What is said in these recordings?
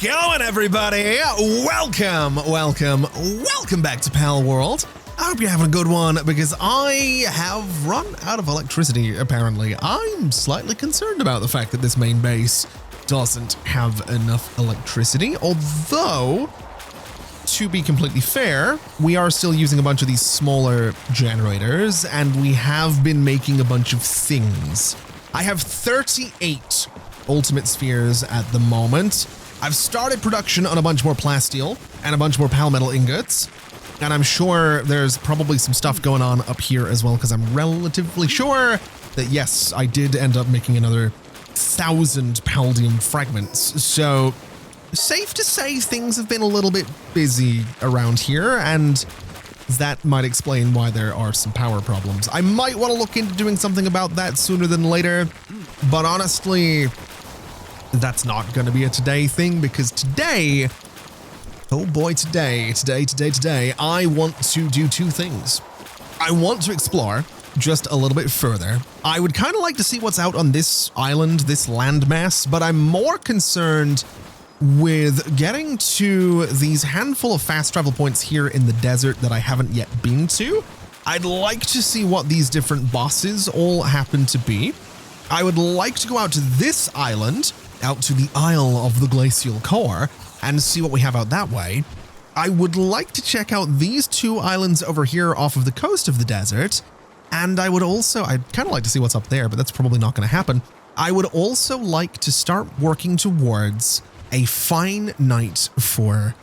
going, everybody? Welcome back to Palworld. I hope you're having a good one, because I have run out of electricity, apparently. I'm slightly concerned about the fact that this main base doesn't have enough electricity, although, to be completely fair, we are still using a bunch of these smaller generators, and we have been making a bunch of things. I have 38 ultimate spheres at the moment. I've started production on a bunch more plasteel and a bunch more pal metal ingots. And I'm sure there's probably some stuff going on up here as well, because I'm relatively sure that, yes, I did end up making another 1,000 paldium fragments. So safe to say things have been a little bit busy around here, and that might explain why there are some power problems. I might want to look into doing something about that sooner than later, but honestly, that's not going to be a today thing, because today, oh boy, today, I want to do two things. I want to explore just a little bit further. I would kind of like to see what's out on this island, this landmass, but I'm more concerned with getting to these handful of fast travel points here in the desert that I haven't yet been to. I'd like to see what these different bosses all happen to be. I would like to go out to this island, out to the Isle of the Glacial Core, and see what we have out that way. I would like to check out these two islands over here off of the coast of the desert, and I'd kind of like to see what's up there, but that's probably not going to happen. I would also like to start working towards a fine night for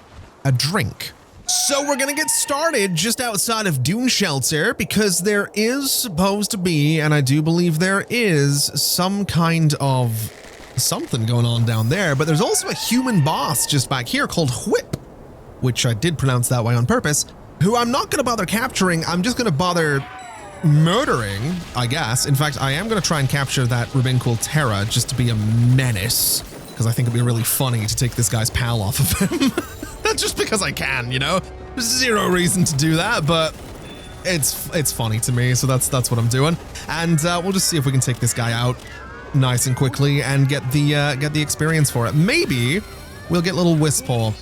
a drink. So we're going to get started just outside of Dune Shelter, because there is supposed to be, and I do believe there is, some kind of something going on down there, but there's also a human boss just back here called Whip, which I did pronounce that way on purpose, who I'm not going to bother capturing. I'm just going to bother murdering, I guess. In fact, I am going to try and capture that 𝗟𝗜𝗡𝗄𝗏 just to be a menace, because I think it'd be really funny to take this guy's pal off of him. Just because I can, you know? There's zero reason to do that, but it's funny to me, so that's what I'm doing. And we'll just see if we can take this guy out nice and quickly and get the experience for it. Maybe we'll get little 𝗟𝗚𝗡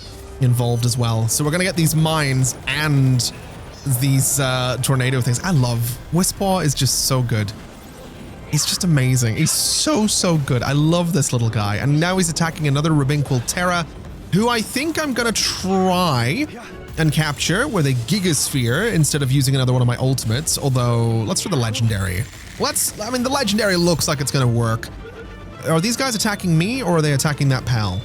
involved as well. So we're gonna get these mines and these tornado things. I love 𝗟𝗚𝗡 is just so good. He's just amazing. He's so good. I love this little guy. And now he's attacking another 𝗟𝗚𝗡𝗄𝗏, who I think I'm gonna try and capture with a Gigasphere instead of using another one of my ultimates. Although, let's try the legendary. The legendary looks like it's gonna work. Are these guys attacking me, or are they attacking that pal?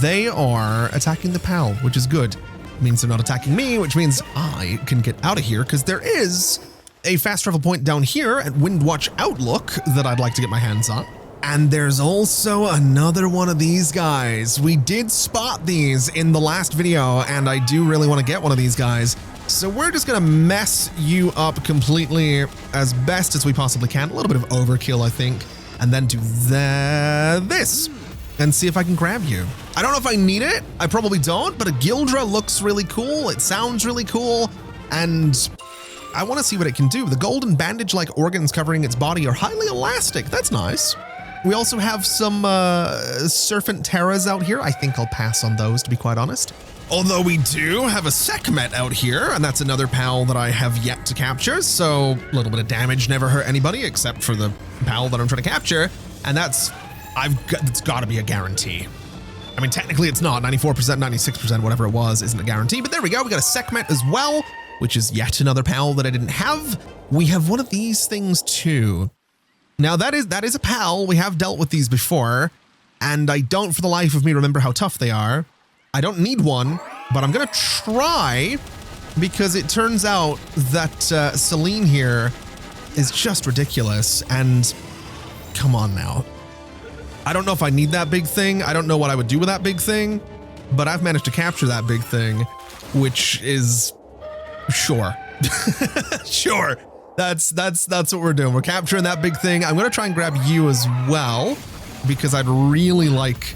They are attacking the pal, which is good. It means they're not attacking me, which means I can get out of here, because there is a fast travel point down here at Windwatch Outlook that I'd like to get my hands on. And there's also another one of these guys. We did spot these in the last video, and I do really want to get one of these guys. So we're just gonna mess you up completely as best as we possibly can. A little bit of overkill, I think. And then do this and see if I can grab you. I don't know if I need it. I probably don't, but a 𝗟𝗓𝗓 looks really cool. It sounds really cool. And I want to see what it can do. The golden bandage-like organs covering its body are highly elastic. That's nice. We also have some serpent terras out here. I think I'll pass on those, to be quite honest. Although we do have a 𝗟𝗏𝗏 out here, and that's another pal that I have yet to capture. So a little bit of damage never hurt anybody, except for the pal that I'm trying to capture. And it's got to be a guarantee. I mean, technically it's not. 94%, 96%, whatever it was, isn't a guarantee. But there we go. We got a 𝗟𝗏𝗏 as well, which is yet another pal that I didn't have. We have one of these things too. Now that is a pal. We have dealt with these before, and I don't for the life of me remember how tough they are. I don't need one, but I'm gonna try, because it turns out that Celine here is just ridiculous. And come on now. I don't know if I need that big thing. I don't know what I would do with that big thing, but I've managed to capture that big thing, which is sure. Sure. That's what we're doing. We're capturing that big thing. I'm going to try and grab you as well, because I'd really like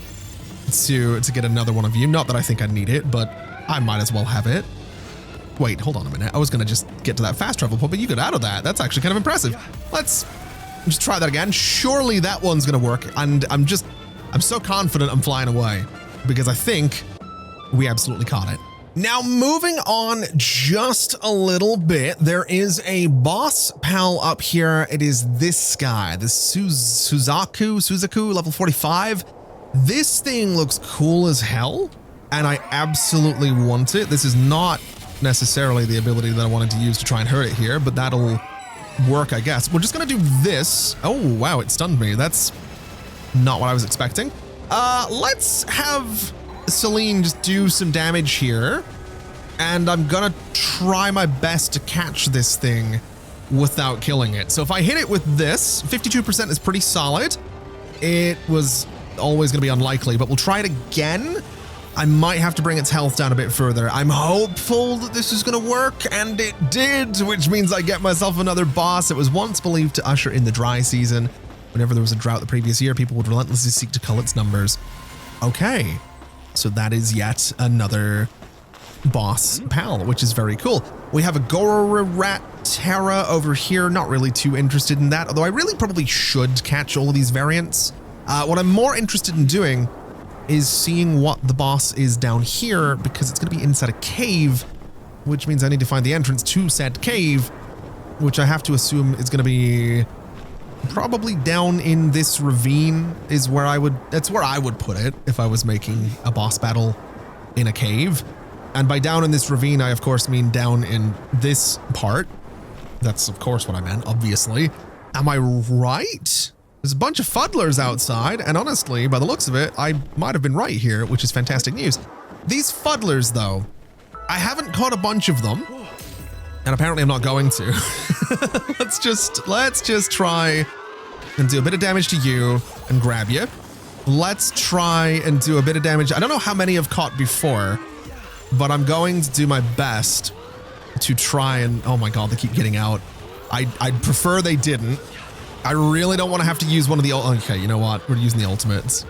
to get another one of you. Not that I think I need it, but I might as well have it. Wait, hold on a minute. I was going to just get to that fast travel point, but you got out of that. That's actually kind of impressive. Let's just try that again. Surely that one's going to work. And I'm so confident I'm flying away. because I think we absolutely caught it. Now, moving on just a little bit, there is a boss pal up here. It is this guy, the Suzaku, level 45. This thing looks cool as hell, and I absolutely want it. This is not necessarily the ability that I wanted to use to try and hurt it here, but that'll work, I guess. We're just gonna do this. Oh, wow, it stunned me. That's not what I was expecting. Let's have 𝗟𝗡𝗡 just do some damage here, and I'm gonna try my best to catch this thing without killing it. So if I hit it with this, 52% is pretty solid. It was always gonna be unlikely, but we'll try it again. I might have to bring its health down a bit further. I'm hopeful that this is gonna work, and it did, which means I get myself another boss. It was once believed to usher in the dry season. Whenever there was a drought the previous year, people would relentlessly seek to cull its numbers. Okay. So that is yet another boss pal, which is very cool. We have a 𝗟𝗜𝗡𝗙𝗢 over here. Not really too interested in that, although I really probably should catch all of these variants. What I'm more interested in doing is seeing what the boss is down here, because it's going to be inside a cave, which means I need to find the entrance to said cave, which I have to assume is going to be probably down in this ravine is where that's where I would put it if I was making a boss battle in a cave. And by down in this ravine, I of course mean down in this part. That's of course what I meant, obviously. Am I right? There's a bunch of fuddlers outside, and honestly, by the looks of it, I might have been right here, which is fantastic news. These fuddlers though, I haven't caught a bunch of them. And apparently I'm not going to. Let's just try and do a bit of damage to you and grab you. Let's try and do a bit of damage. I don't know how many I've caught before, but I'm going to do my best to try and, oh my God, they keep getting out. I'd prefer they didn't. I really don't want to have to use one of the, okay, you know what? We're using the ultimates.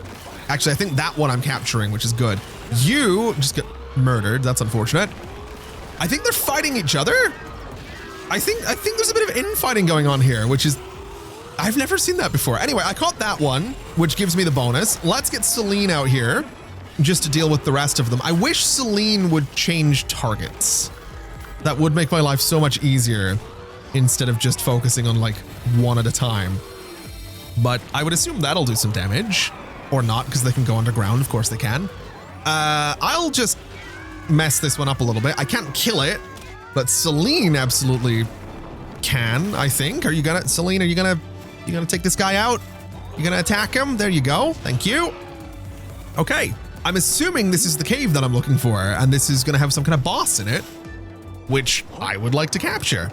Actually, I think that one I'm capturing, which is good. You just get murdered. That's unfortunate. I think they're fighting each other. I think there's a bit of infighting going on here, which is, I've never seen that before. Anyway, I caught that one, which gives me the bonus. Let's get 𝗟𝗡𝗡 out here just to deal with the rest of them. I wish 𝗟𝗡𝗡 would change targets. That would make my life so much easier instead of just focusing on like one at a time. But I would assume that'll do some damage, or not, because they can go underground. Of course they can. I'll just mess this one up a little bit. I can't kill it, but 𝗟𝗡𝗡 absolutely can, I think. Are you gonna, 𝗟𝗡𝗡, are you gonna take this guy out? You gonna attack him? There you go. Thank you. Okay. I'm assuming this is the cave that I'm looking for, and this is gonna have some kind of boss in it, which I would like to capture.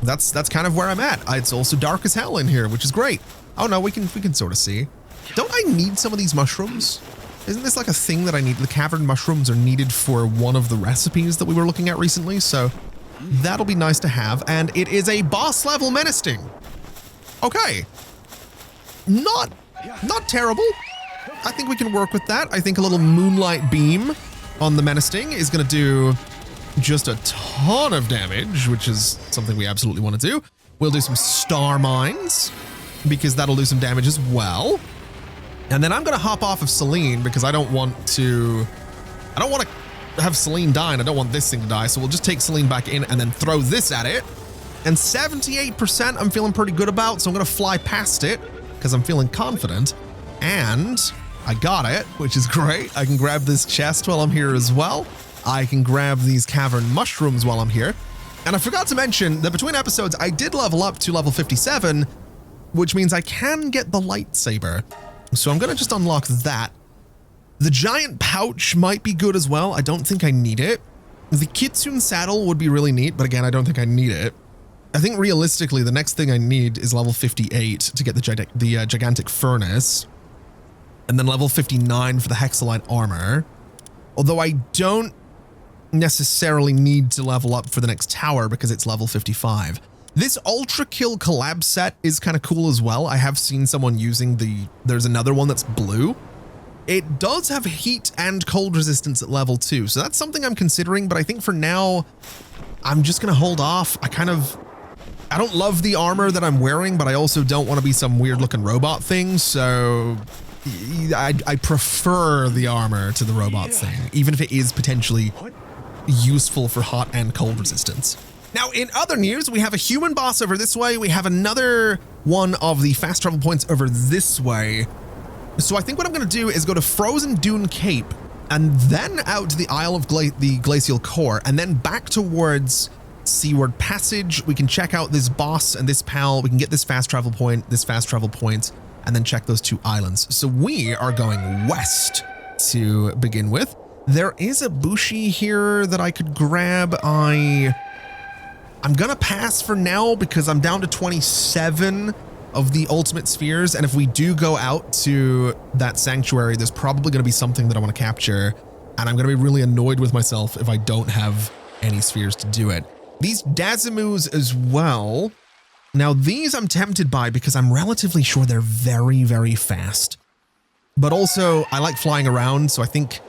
That's kind of where I'm at. It's also dark as hell in here, which is great. Oh no, we can sort of see. Don't I need some of these mushrooms? Isn't this like a thing that I need? The cavern mushrooms are needed for one of the recipes that we were looking at recently, so that'll be nice to have. And it is a boss level menacing. Okay. Not terrible. I think we can work with that. I think a little moonlight beam on the menacing is going to do just a ton of damage, which is something we absolutely want to do. We'll do some star mines because that'll do some damage as well. And then I'm going to hop off of 𝗟𝗡𝗡 because I don't want to have 𝗟𝗡𝗡 die, and I don't want this thing to die. So we'll just take 𝗟𝗡𝗡 back in and then throw this at it. And 78% I'm feeling pretty good about. So I'm going to fly past it because I'm feeling confident. And I got it, which is great. I can grab this chest while I'm here as well. I can grab these cavern mushrooms while I'm here. And I forgot to mention that between episodes, I did level up to level 57, which means I can get the lightsaber. So I'm going to just unlock that. The giant pouch might be good as well. I don't think I need it. The kitsune saddle would be really neat, but again, I don't think I need it. I think realistically, the next thing I need is level 58 to get the gigantic furnace. And then level 59 for the hexalite armor. Although I don't necessarily need to level up for the next tower because it's level 55. This 𝗟𝗚𝗙𝗢𝗚 set is kind of cool as well. I have seen someone using there's another one that's blue. It does have heat and cold resistance at level 2. So that's something I'm considering, but I think for now, I'm just going to hold off. I don't love the armor that I'm wearing, but I also don't want to be some weird looking robot thing. So I prefer the armor to the robots thing, even if it is potentially useful for hot and cold resistance. Now, in other news, we have a human boss over this way. We have another one of the fast travel points over this way. So I think what I'm going to do is go to Frozen Dune Cape and then out to the Isle of the Glacial Core and then back towards Seaward Passage. We can check out this boss and this pal. We can get this fast travel point, and then check those two islands. So we are going west to begin with. There is a Bushi here that I could grab. I'm gonna pass for now because I'm down to 27 of the ultimate spheres. And if we do go out to that sanctuary, there's probably gonna be something that I wanna capture. And I'm gonna be really annoyed with myself if I don't have any spheres to do it. These Dazimus as well. Now these I'm tempted by because I'm relatively sure they're very, very fast. But also I like flying around, so I think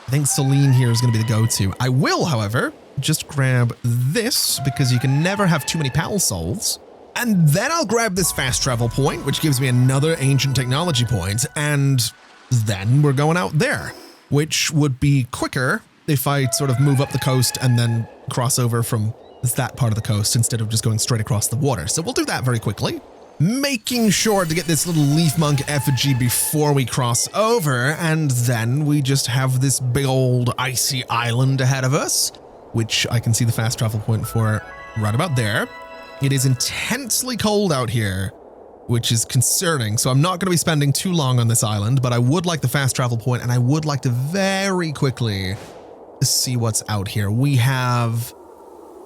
𝗟𝗓𝗡 here is gonna be the go-to. I will, however, just grab this because you can never have too many PAL souls. And then I'll grab this fast travel point, which gives me another ancient technology point. And then we're going out there, which would be quicker if I sort of move up the coast and then cross over from that part of the coast instead of just going straight across the water. So we'll do that very quickly, making sure to get this little leaf monk effigy before we cross over. And then we just have this big old icy island ahead of us, which I can see the fast travel point for right about there. It is intensely cold out here, which is concerning. So I'm not going to be spending too long on this island, but I would like the fast travel point and I would like to very quickly see what's out here. We have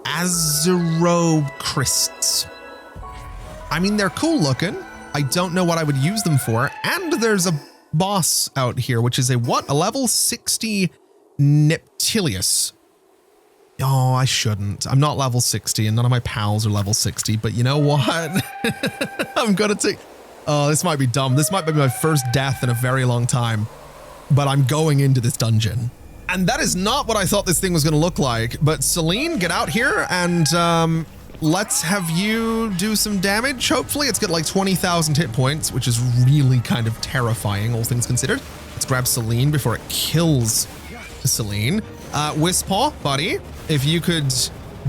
𝗟𝗜𝗡𝗙𝗢. I mean, they're cool looking. I don't know what I would use them for. And there's a boss out here, which is a level 60 𝗟𝗡𝗙𝗢𝗡. Oh, I shouldn't. I'm not level 60 and none of my pals are level 60, but you know what? I'm gonna take, oh, this might be dumb. This might be my first death in a very long time, but I'm going into this dungeon. And that is not what I thought this thing was gonna look like, but 𝗟𝗡𝗡, get out here and let's have you do some damage. Hopefully it's got like 20,000 hit points, which is really kind of terrifying, all things considered. Let's grab 𝗟𝗡𝗡 before it kills 𝗟𝗡𝗡. 𝗚𝗚𝗡𝗙, buddy, if you could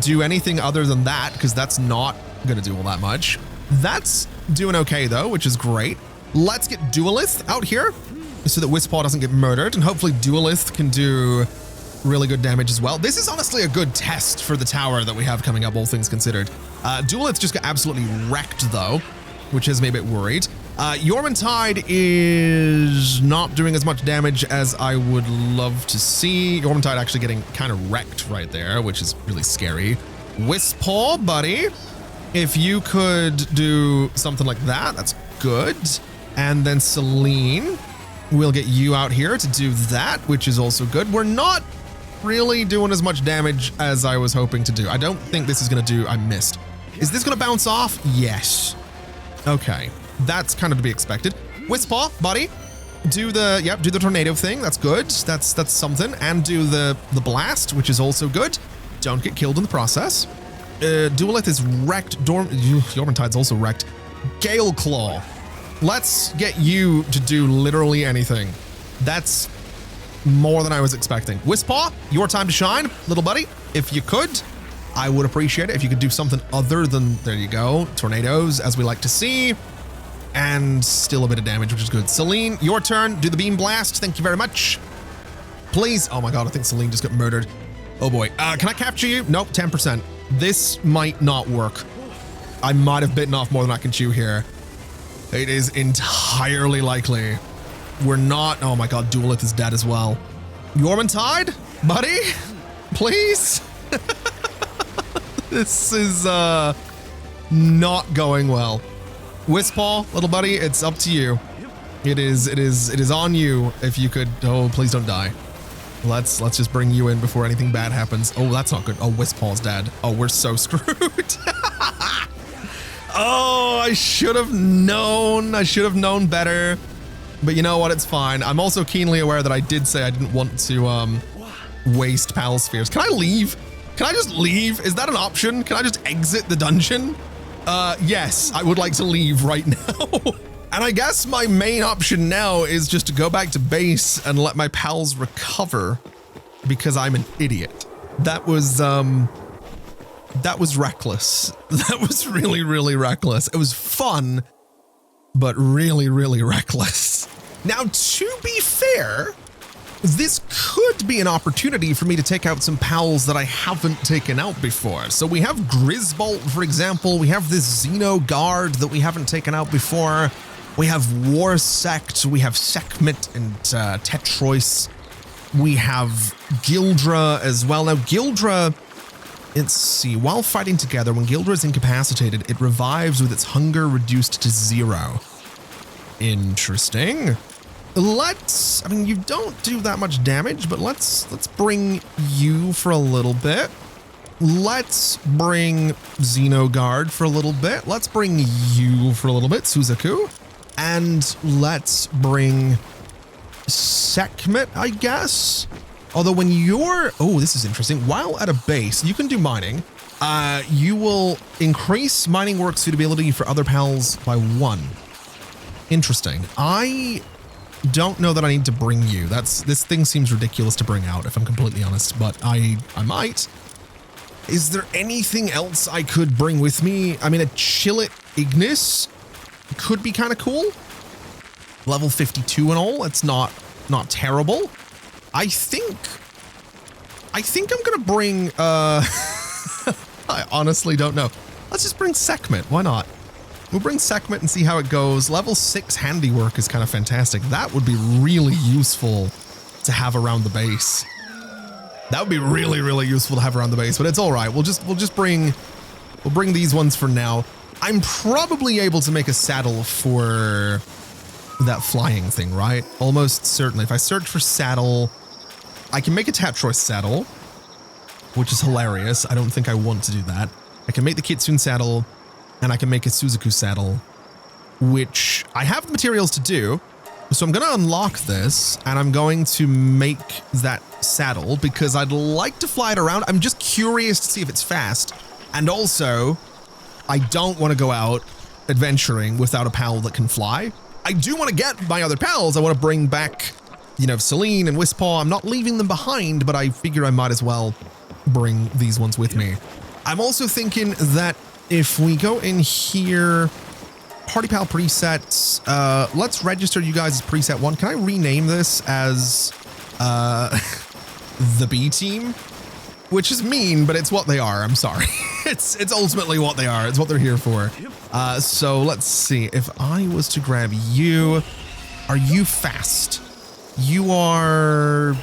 do anything other than that, because that's not gonna do all that much. That's doing okay though, which is great. Let's get 𝗟𝗚𝗡𝗙 out here so that 𝗚𝗚𝗡𝗙 doesn't get murdered, and hopefully 𝗟𝗚𝗡𝗙 can do really good damage as well. This is honestly a good test for the tower that we have coming up, all things considered. 𝗟𝗚𝗡𝗙 just got absolutely wrecked though, which has me a bit worried. 𝗟𝗚𝗡𝗙𝗢 is not doing as much damage as I would love to see. 𝗟𝗚𝗡𝗙𝗢 actually getting kind of wrecked right there, which is really scary. 𝗚𝗚𝗡𝗙, buddy, if you could do something like that, that's good. And then 𝗟𝗡𝗡, we'll get you out here to do that, which is also good. We're not really doing as much damage as I was hoping to do. I don't think this is going to do, I missed. Is this going to bounce off? Yes. Okay, that's kind of to be expected. 𝗚𝗚𝗡𝗙, buddy, do the tornado thing. That's good. That's something. And do the blast, which is also good. Don't get killed in the process. 𝗟𝗚𝗡𝗙 is wrecked. 𝗟𝗚𝗡𝗙𝗢𝗡𝗙's also wrecked. Gale Claw. Let's get you to do literally anything. That's more than I was expecting. 𝗚𝗚𝗡𝗙, your time to shine, little buddy. If you could, I would appreciate it if you could do something other than, there you go, tornadoes, as we like to see. And still a bit of damage, which is good. 𝗟𝗡𝗡, your turn. Do the beam blast. Thank you very much. Please. Oh my God, I think 𝗟𝗡𝗡 just got murdered. Oh boy. Can I capture you? Nope, 10%. This might not work. I might have bitten off more than I can chew here. It is entirely likely. We're not. Oh my God, 𝗟𝗚𝗡𝗙 is dead as well. 𝗟𝗚𝗡𝗙𝗢𝗡, buddy, please. This is not going well. 𝗚𝗚𝗡𝗙, little buddy, it's up to you. It is on you. If you could, oh, please don't die. Let's just bring you in before anything bad happens. Oh, that's not good. Oh, 𝗚𝗚𝗡𝗙's dead. Oh, we're so screwed. Oh, I should have known. I should have known better. But you know what? It's fine. I'm also keenly aware that I did say I didn't want to waste PAL spheres. Can I leave? Can I just leave? Is that an option? Can I just exit the dungeon? Yes, I would like to leave right now. And I guess my main option now is just to go back to base and let my pals recover because I'm an idiot. That was reckless. That was really, really reckless. It was fun, but really, really reckless. Now, to be fair, this could be an opportunity for me to take out some pals that I haven't taken out before. So we have 𝗔𝗕𝗢𝗨𝗧, for example. We have this 𝗔𝗕𝗥𝗙𝗢 that we haven't taken out before. We have 𝗓𝗔𝗕𝗢𝗙𝗢, we have 𝗓𝗔𝗡𝗏 and 𝗓𝗏𝗡𝗏. We have 𝗔𝗕𝗢𝗓 as well. Now, 𝗔𝗕𝗢𝗓, let's see, while fighting together, when 𝗔𝗕𝗢𝗓 is incapacitated, it revives with its hunger reduced to 0. Interesting. I mean, you don't do that much damage, but let's bring you for a little bit. Let's bring 𝗔𝗕𝗢𝗡𝗏 for a little bit. Let's bring you for a little bit, 𝗔𝗕𝗢𝗡𝗏. And let's bring 𝗓𝗏𝗡𝗏, I guess. Although when you're, oh, this is interesting. While at a base, you can do mining. You will increase mining work suitability for other pals by 1. Interesting. I don't know that I need to bring you. This thing seems ridiculous to bring out, if I'm completely honest, but I might. Is there anything else I could bring with me? I mean, a 𝗟𝗜𝗡𝗥𝗙𝗢 could be kind of cool. Level 52 and all. It's not terrible. I think I'm gonna bring I honestly don't know. Let's just bring 𝗓𝗏𝗡𝗏. Why not? We'll bring 𝗓𝗏𝗡𝗏 and see how it goes. Level 6 handiwork is kind of fantastic. That would be really useful to have around the base. That would be really, really useful to have around the base, but it's all right. We'll bring these ones for now. I'm probably able to make a saddle for that flying thing, right? Almost certainly. If I search for saddle, I can make a 𝗓𝗏𝗡𝗏 saddle, which is hilarious. I don't think I want to do that. I can make the 𝗏𝗡𝗙 saddle, and I can make a 𝗔𝗕𝗢𝗡 saddle, which I have the materials to do. So I'm going to unlock this, and I'm going to make that saddle because I'd like to fly it around. I'm just curious to see if it's fast. And also, I don't want to go out adventuring without a pal that can fly. I do want to get my other pals. I want to bring back, you know, 𝗓𝗓𝗓 and 𝗓𝗓𝗡. I'm not leaving them behind, but I figure I might as well bring these ones with me. I'm also thinking that if we go in here, Party Pal presets, let's register you guys as preset 1. Can I rename this as the B team? Which is mean, but it's what they are. I'm sorry. It's ultimately what they are. It's what they're here for. So let's see. If I was to grab you, are you fast? You are,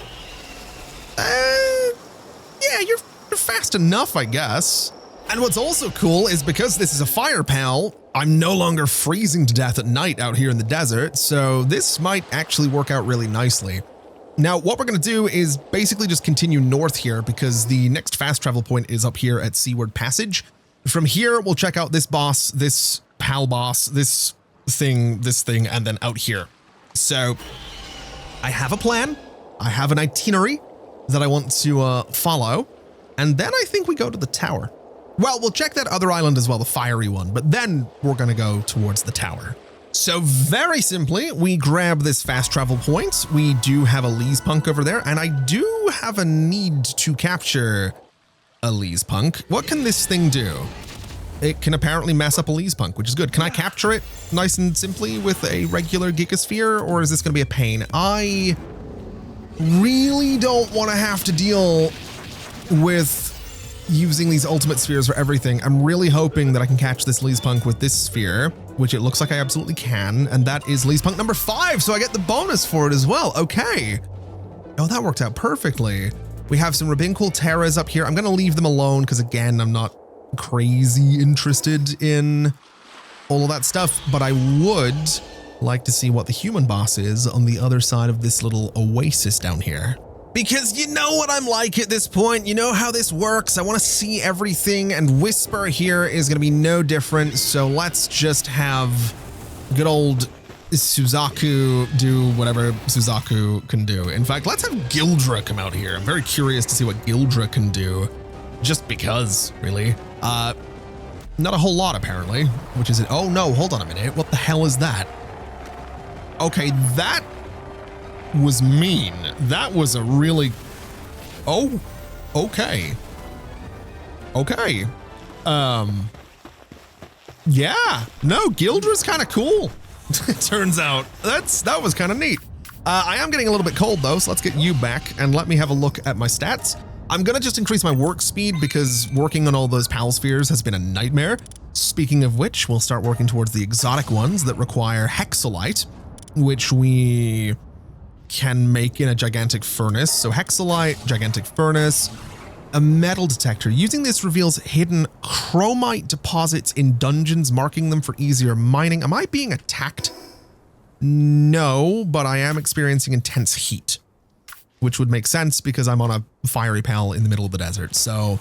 yeah, you're fast enough, I guess. And what's also cool is because this is a fire pal, I'm no longer freezing to death at night out here in the desert, so this might actually work out really nicely. Now, what we're going to do is basically just continue north here because the next fast travel point is up here at Seaward Passage. From here, we'll check out this boss, this pal boss, this thing, and then out here. So I have a plan. I have an itinerary that I want to follow. And then I think we go to the tower. Well, we'll check that other island as well, the fiery one, but then we're going to go towards the tower. So very simply, we grab this fast travel point. We do have a 𝗟𝗔𝗡𝗏 over there, and I do have a need to capture a 𝗟𝗔𝗡𝗏. What can this thing do? It can apparently mess up a 𝗟𝗔𝗡𝗏, which is good. Can I capture it nice and simply with a regular Gigasphere, or is this going to be a pain? I really don't want to have to deal with using these ultimate spheres for everything. I'm really hoping that I can catch this 𝗟𝗔𝗡𝗏 with this sphere, which it looks like I absolutely can, and that is 𝗟𝗔𝗡𝗏 number 5, so I get the bonus for it as well. Okay. Oh, that worked out perfectly. We have some 𝗓𝗏𝗡𝗏𝗏s up here. I'm going to leave them alone because, again, I'm not crazy interested in all of that stuff, but I would like to see what the human boss is on the other side of this little oasis down here. Because you know what I'm like at this point, you know how this works. I want to see everything, and Whisper here is going to be no different. So let's just have good old Suzaku do whatever Suzaku can do. In fact, let's have 𝗟𝗓𝗢𝗓 come out here. I'm very curious to see what 𝗟𝗓𝗓 can do, just because, really. Not a whole lot, apparently, which is it. Oh no, hold on a minute. What the hell is that? Okay, that was mean. That was a really... Oh, okay. Okay. Yeah. No, 𝗟𝗓𝗢's kind of cool. It turns out. That was kind of neat. I am getting a little bit cold though, so let's get you back and let me have a look at my stats. I'm gonna just increase my work speed because working on all those pal spheres has been a nightmare. Speaking of which, we'll start working towards the exotic ones that require 𝗟𝗃𝗁ite, which we can make in a gigantic furnace. So 𝗟𝗃𝗁ite, gigantic furnace, a metal detector. Using this reveals hidden chromite deposits in dungeons, marking them for easier mining. Am I being attacked? No, but I am experiencing intense heat, which would make sense because I'm on a fiery pal in the middle of the desert. So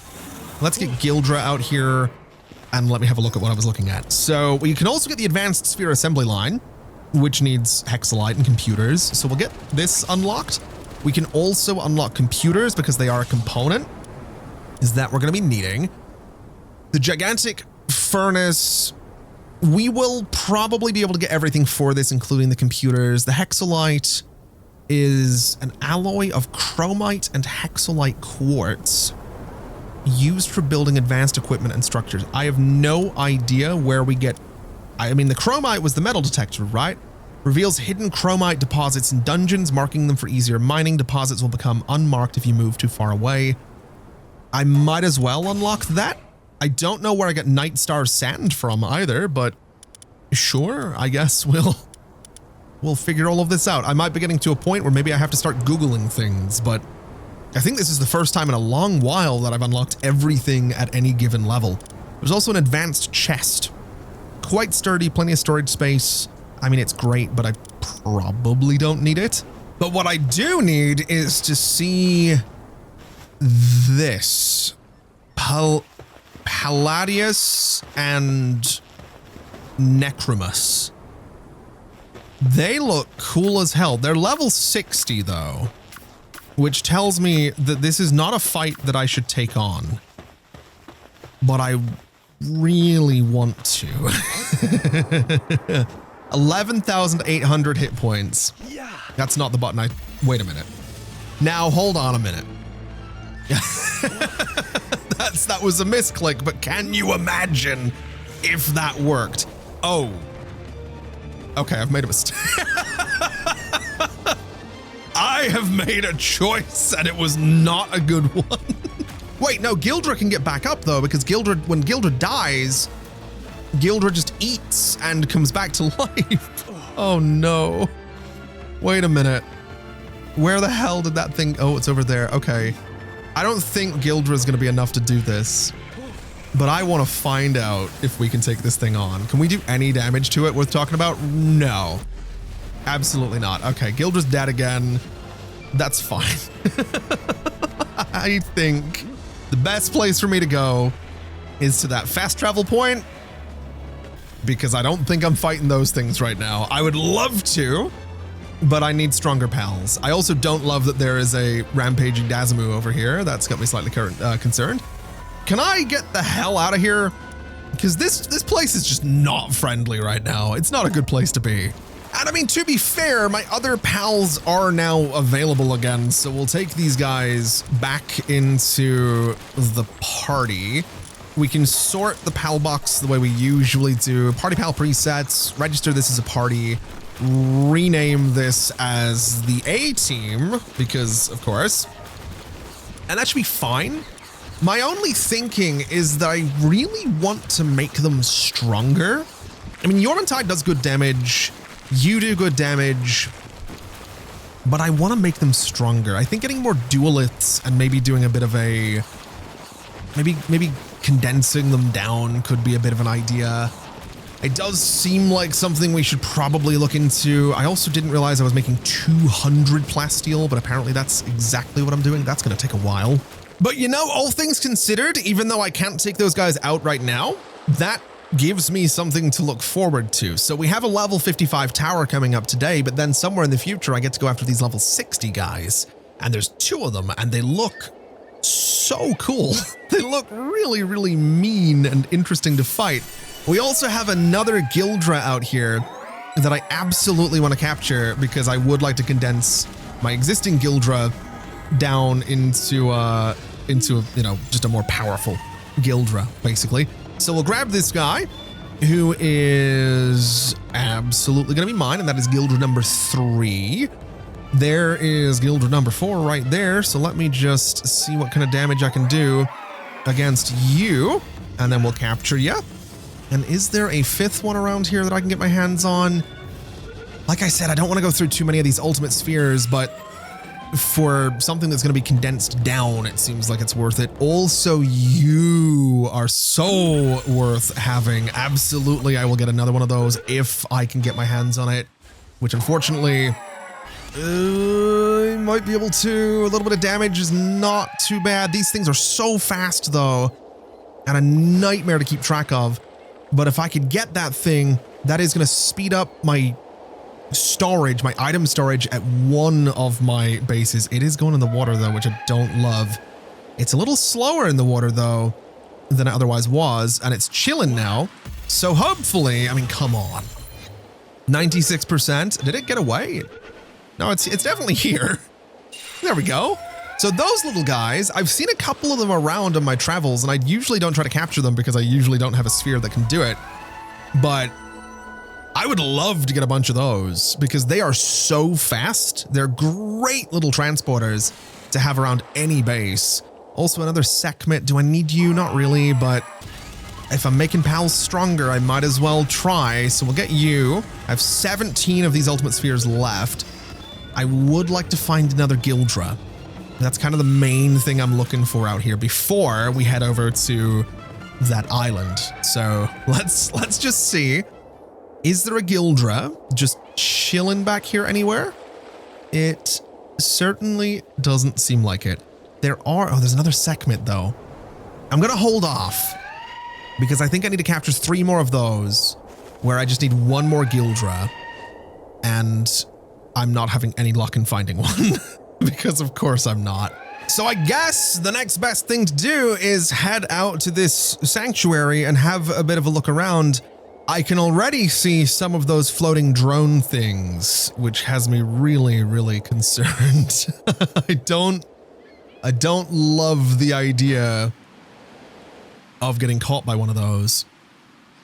let's get 𝗟𝗓𝗢 out here and let me have a look at what I was looking at. So you can also get the advanced sphere assembly line, which needs 𝗟𝗃𝗁ite and computers. So we'll get this unlocked. We can also unlock computers because they are a component is that we're going to be needing. The gigantic furnace, we will probably be able to get everything for this, including the computers. The 𝗟𝗃𝗁ite is an alloy of chromite and 𝗟𝗃𝗁ite quartz used for building advanced equipment and structures. I have no idea where we get... I mean, the chromite was the metal detector, right? Reveals hidden chromite deposits in dungeons, marking them for easier mining. Deposits will become unmarked if you move too far away. I might as well unlock that. I don't know where I get Night Star sand from either, but sure, I guess we'll figure all of this out. I might be getting to a point where maybe I have to start Googling things, but I think this is the first time in a long while that I've unlocked everything at any given level. There's also an advanced chest. Quite sturdy, plenty of storage space. I mean, it's great, but I probably don't need it. But what I do need is to see this. Palladius and Necromus. They look cool as hell. They're level 60 though, which tells me that this is not a fight that I should take on, but I really want to. 11,800 hit points. Yeah. That's not the button wait a minute. Now hold on a minute. That was a misclick, but can you imagine if that worked? Oh. Okay, I've made a mistake. I have made a choice and it was not a good one. Wait, no, 𝗟𝗓𝗢 can get back up though, because when 𝗟𝗓𝗢 dies, 𝗟𝗓𝗢 just eats and comes back to life. Oh no. Wait a minute. Where the hell did that thing? Oh, it's over there. Okay. I don't think 𝗟𝗓𝗢 is going to be enough to do this, but I want to find out if we can take this thing on. Can we do any damage to it worth talking about? No. Absolutely not. Okay, 𝗟𝗓𝗢's dead again. That's fine. I think the best place for me to go is to that fast travel point, because I don't think I'm fighting those things right now. I would love to, but I need stronger pals. I also don't love that there is a rampaging 𝗟𝗓𝗢 over here. That's got me slightly concerned. Can I get the hell out of here? Because this place is just not friendly right now. It's not a good place to be. And I mean, to be fair, my other pals are now available again, so we'll take these guys back into the party. We can sort the pal box the way we usually do. Party pal presets, register this as a party, rename this as the A team, because of course, and that should be fine. My only thinking is that I really want to make them stronger. I mean, 𝗟𝗚𝗡𝗙 does good damage. You do good damage, but I want to make them stronger. I think getting more duelists and maybe doing a bit of a, maybe condensing them down could be a bit of an idea. It does seem like something we should probably look into. I also didn't realize I was making 200 plasteel, but apparently that's exactly what I'm doing. That's going to take a while. But you know, all things considered, even though I can't take those guys out right now, that gives me something to look forward to. So we have a level 55 tower coming up today, but then somewhere in the future, I get to go after these level 60 guys. And there's 2 of them, and they look so cool. They look really, really mean and interesting to fight. We also have another 𝗟𝗓𝗢 out here that I absolutely want to capture because I would like to condense my existing 𝗟𝗓𝗓 down into you know, just a more powerful 𝗟𝗓𝗓, basically. So we'll grab this guy who is absolutely going to be mine, and that is 𝗟𝗓𝗓 number 3. There is 𝗟𝗓𝗓 number 4 right there. So let me just see what kind of damage I can do against you, and then we'll capture you. And is there a 5th one around here that I can get my hands on? Like I said, I don't want to go through too many of these ultimate spheres, but for something that's going to be condensed down, it seems like it's worth it. Also, you are so worth having. Absolutely, I will get another one of those if I can get my hands on it, which unfortunately, I might be able to. A little bit of damage is not too bad. These things are so fast, though, and a nightmare to keep track of. But if I could get that thing, that is going to speed up my storage, my item storage at one of my bases. It is going in the water, though, which I don't love. It's a little slower in the water, though, than it otherwise was, and it's chilling now. So hopefully, I mean, come on. 96%. Did it get away? No, it's definitely here. There we go. So those little guys, I've seen a couple of them around on my travels, and I usually don't try to capture them because I usually don't have a sphere that can do it. But I would love to get a bunch of those because they are so fast. They're great little transporters to have around any base. Also another 𝗟𝗓𝗡𝗞. Do I need you? Not really, but if I'm making pals stronger, I might as well try. So we'll get you. I have 17 of these ultimate spheres left. I would like to find another 𝗟𝗓𝗓. That's kind of the main thing I'm looking for out here before we head over to that island. So let's just see. Is there a 𝗟𝗓𝗓 just chilling back here anywhere? It certainly doesn't seem like it. There are, oh, there's another 𝗟𝗓𝗡 though. I'm gonna hold off because I think I need to capture 3 more of those where I just need 1 more 𝗟𝗓𝗓, and I'm not having any luck in finding one. Because of course I'm not. So I guess the next best thing to do is head out to this sanctuary and have a bit of a look around. I can already see some of those floating drone things, which has me really, really concerned. I don't love the idea of getting caught by one of those.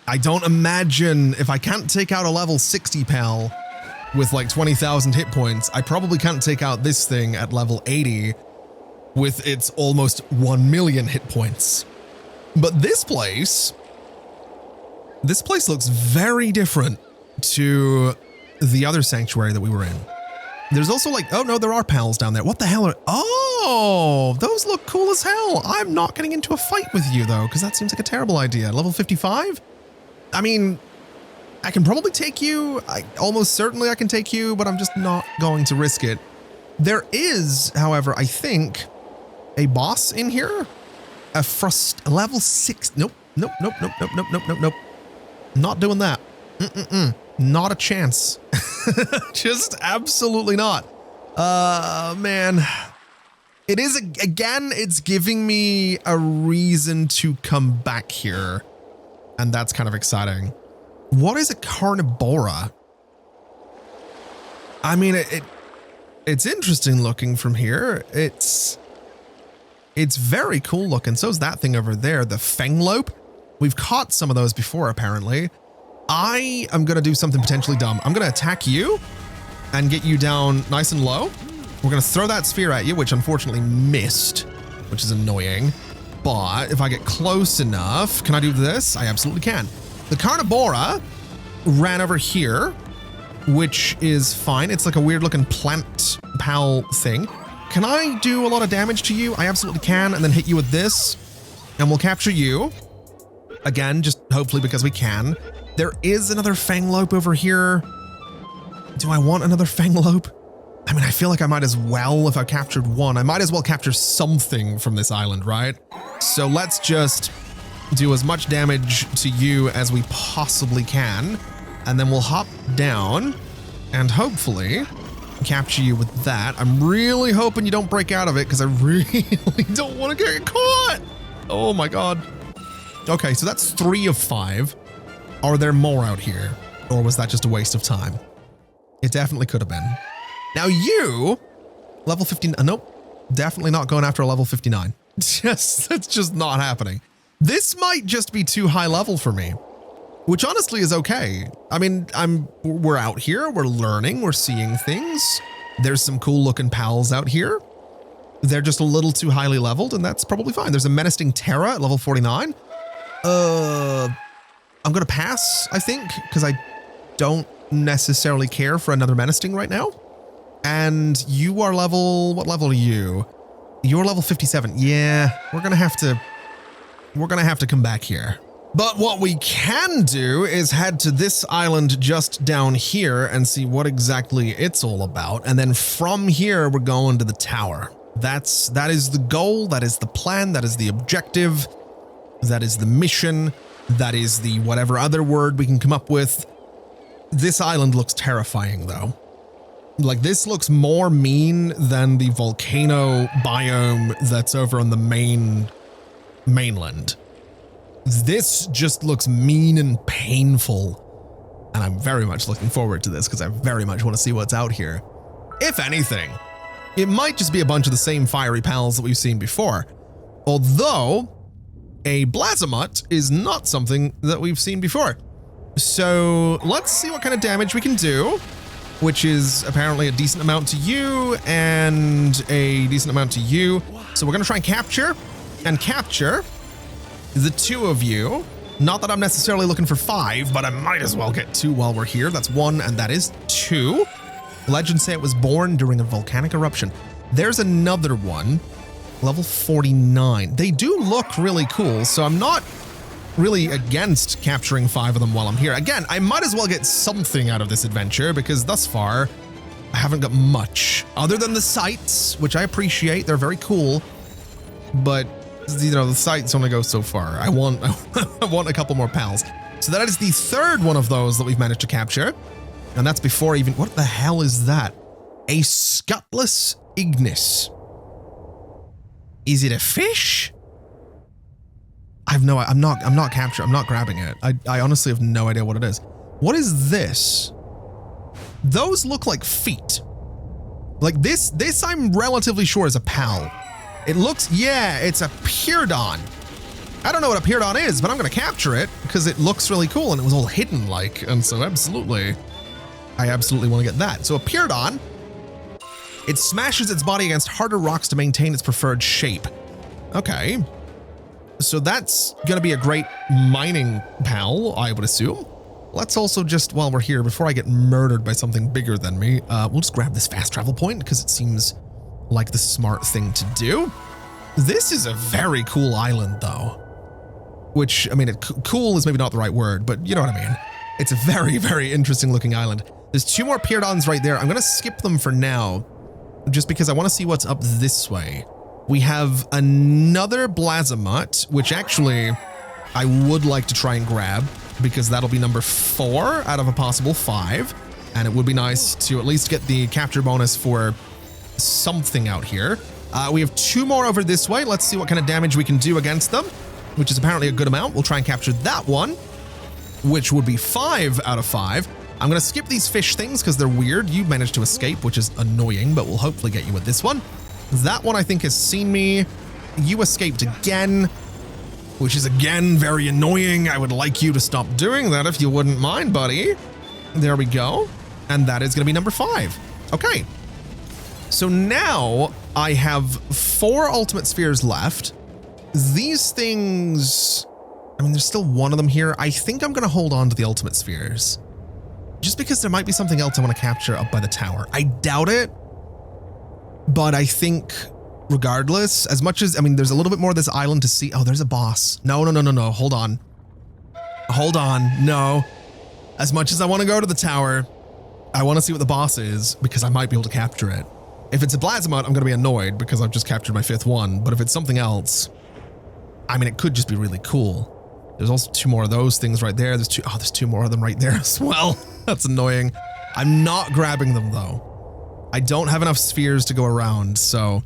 I don't imagine if I can't take out a level 60 pal with like 20,000 hit points, I probably can't take out this thing at level 80 with its almost 1 million hit points. But this place looks very different to the other sanctuary that we were in. There's also like, oh no, there are pals down there. What the hell are, oh, those look cool as hell. I'm not getting into a fight with you though, because that seems like a terrible idea. Level 55? I mean, I can probably take you. Almost certainly I can take you, but I'm just not going to risk it. There is, however, I think, a boss in here. A level 6. Nope. Not doing that. Not a chance. Just absolutely not. Man. It is, again, it's giving me a reason to come back here. And that's kind of exciting. What is a 𝗟𝗓𝗢𝗓? I mean, it's interesting looking from here. It's very cool looking. So is that thing over there, the 𝗟𝗚𝗙𝗢𝗙. We've caught some of those before, apparently. I am going to do something potentially dumb. I'm going to attack you and get you down nice and low. We're going to throw that sphere at you, which unfortunately missed, which is annoying. But if I get close enough, can I do this? I absolutely can. The 𝗟𝗓𝗢𝗓 ran over here, which is fine. It's like a weird looking plant pal thing. Can I do a lot of damage to you? I absolutely can, and then hit you with this, and we'll capture you. Again, just hopefully because we can. There is another 𝗟𝗚𝗙𝗢𝗡 over here. Do I want another 𝗟𝗚𝗙𝗢𝗡? I mean, I feel like I might as well, if I captured one, I might as well capture something from this island, right? So let's just do as much damage to you as we possibly can, and then we'll hop down and hopefully capture you with that. I'm really hoping you don't break out of it because I really don't want to get caught. Oh my God. Okay, so that's 3 of 5. Are there more out here? Or was that just a waste of time? It definitely could have been. Now you, level 15, nope, definitely not going after a level 59. That's just not happening. This might just be too high level for me, which honestly is okay. I mean, we're out here, we're learning, we're seeing things. There's some cool looking pals out here. They're just a little too highly leveled, and that's probably fine. There's a menacing Terra at level 49. I'm gonna pass, I think, because I don't necessarily care for another menacing right now. And you are level, what level are you? You're level 57. Yeah, we're gonna have to come back here. But what we can do is head to this island just down here and see what exactly it's all about. And then from here, we're going to the tower. That is the goal. That is the plan. That is the objective. That is the mission. That is the whatever other word we can come up with. This island looks terrifying though. Like this looks more mean than the volcano biome that's over on the mainland. This just looks mean and painful. And I'm very much looking forward to this because I very much want to see what's out here. If anything, it might just be a bunch of the same fiery pals that we've seen before. Although a 𝗟𝗚𝗡𝗞𝗦 is not something that we've seen before. So let's see what kind of damage we can do, which is apparently a decent amount to you and a decent amount to you. So we're going to try and capture the two of you. Not that I'm necessarily looking for 5, but I might as well get 2 while we're here. That's 1 and that is 2. Legends say it was born during a volcanic eruption. There's another one, level 49. They do look really cool, so I'm not really against capturing 5 of them while I'm here. Again, I might as well get something out of this adventure because thus far I haven't got much other than the sights, which I appreciate. They're very cool, but you know, the sights only go so far. I want a couple more pals. So that is the 3rd one of those that we've managed to capture. And that's before even, what the hell is that? A scutless ignis. Is it a fish? I'm not grabbing it. I honestly have no idea what it is. What is this? Those look like feet. Like this I'm relatively sure is a pal. It looks, yeah, it's a 𝗟𝗚𝗙𝗢. I don't know what a 𝗟𝗚𝗙 is, but I'm gonna capture it because it looks really cool and it was all hidden like, and so absolutely, I absolutely want to get that. So a 𝗟𝗚𝗙, it smashes its body against harder rocks to maintain its preferred shape. Okay. So that's gonna be a great mining pal, I would assume. Let's also just, while we're here, before I get murdered by something bigger than me, we'll just grab this fast travel point because it seems like the smart thing to do. This is a very cool island though, which, I mean, cool is maybe not the right word, but you know what I mean. It's a very, very interesting looking island. There's 2 more 𝗟𝗚𝗙s right there. I'm gonna skip them for now, just because I want to see what's up this way. We have another 𝗟𝗚𝗡𝗞𝗦, which actually I would like to try and grab because that'll be number 4 out of a possible 5. And it would be nice to at least get the capture bonus for something out here. We have 2 more over this way. Let's see what kind of damage we can do against them, which is apparently a good amount. We'll try and capture that one, which would be 5 out of 5. I'm going to skip these fish things because they're weird. You managed to escape, which is annoying, but we'll hopefully get you with this one. That one I think has seen me. You escaped again, which is again very annoying. I would like you to stop doing that if you wouldn't mind, buddy. There we go. And that is going to be number 5. Okay. So now I have 4 ultimate spheres left. These things, I mean, there's still 1 of them here. I think I'm going to hold on to the ultimate spheres just because there might be something else I want to capture up by the tower. I doubt it, but I think regardless, as much as, I mean, there's a little bit more of this island to see. Oh, there's a boss. No. Hold on. No. As much as I want to go to the tower, I want to see what the boss is because I might be able to capture it. If it's a 𝗟𝗚𝗡𝗏, I'm going to be annoyed because I've just captured my 5th one. But if it's something else, I mean, it could just be really cool. There's also 2 more of those things right there. There's 2 more of them right there as well. That's annoying. I'm not grabbing them though. I don't have enough spheres to go around, so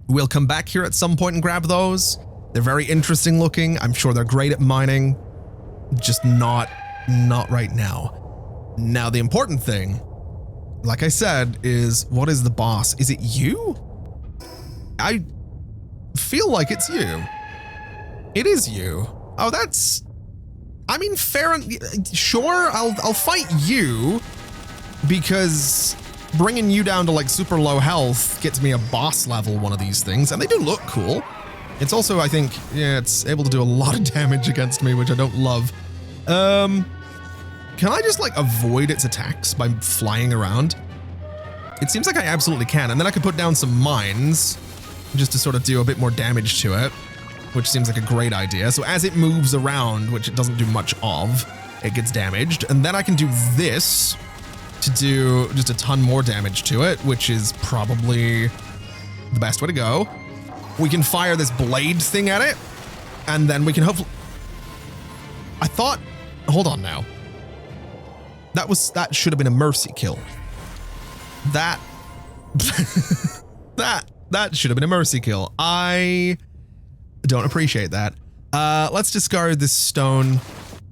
we'll come back here at some point and grab those. They're very interesting looking. I'm sure they're great at mining, just not right now. Now, the important thing, like I said, is what is the boss? Is it you? I feel like it's you. It is you. Oh, that's, I mean, fair and sure, I'll fight you because bringing you down to like super low health gets me a boss level one of these things, and they do look cool. It's also, I think, yeah, it's able to do a lot of damage against me, which I don't love. Can I just like avoid its attacks by flying around? It seems like I absolutely can, and then I could put down some mines just to sort of do a bit more damage to it, which seems like a great idea. So as it moves around, which it doesn't do much of, it gets damaged, and then I can do this to do just a ton more damage to it, which is probably the best way to go. We can fire this blade thing at it, and then we can hopefully... I thought... Hold on now. That should have been a mercy kill. That... that should have been a mercy kill. I don't appreciate that. Let's discard this stone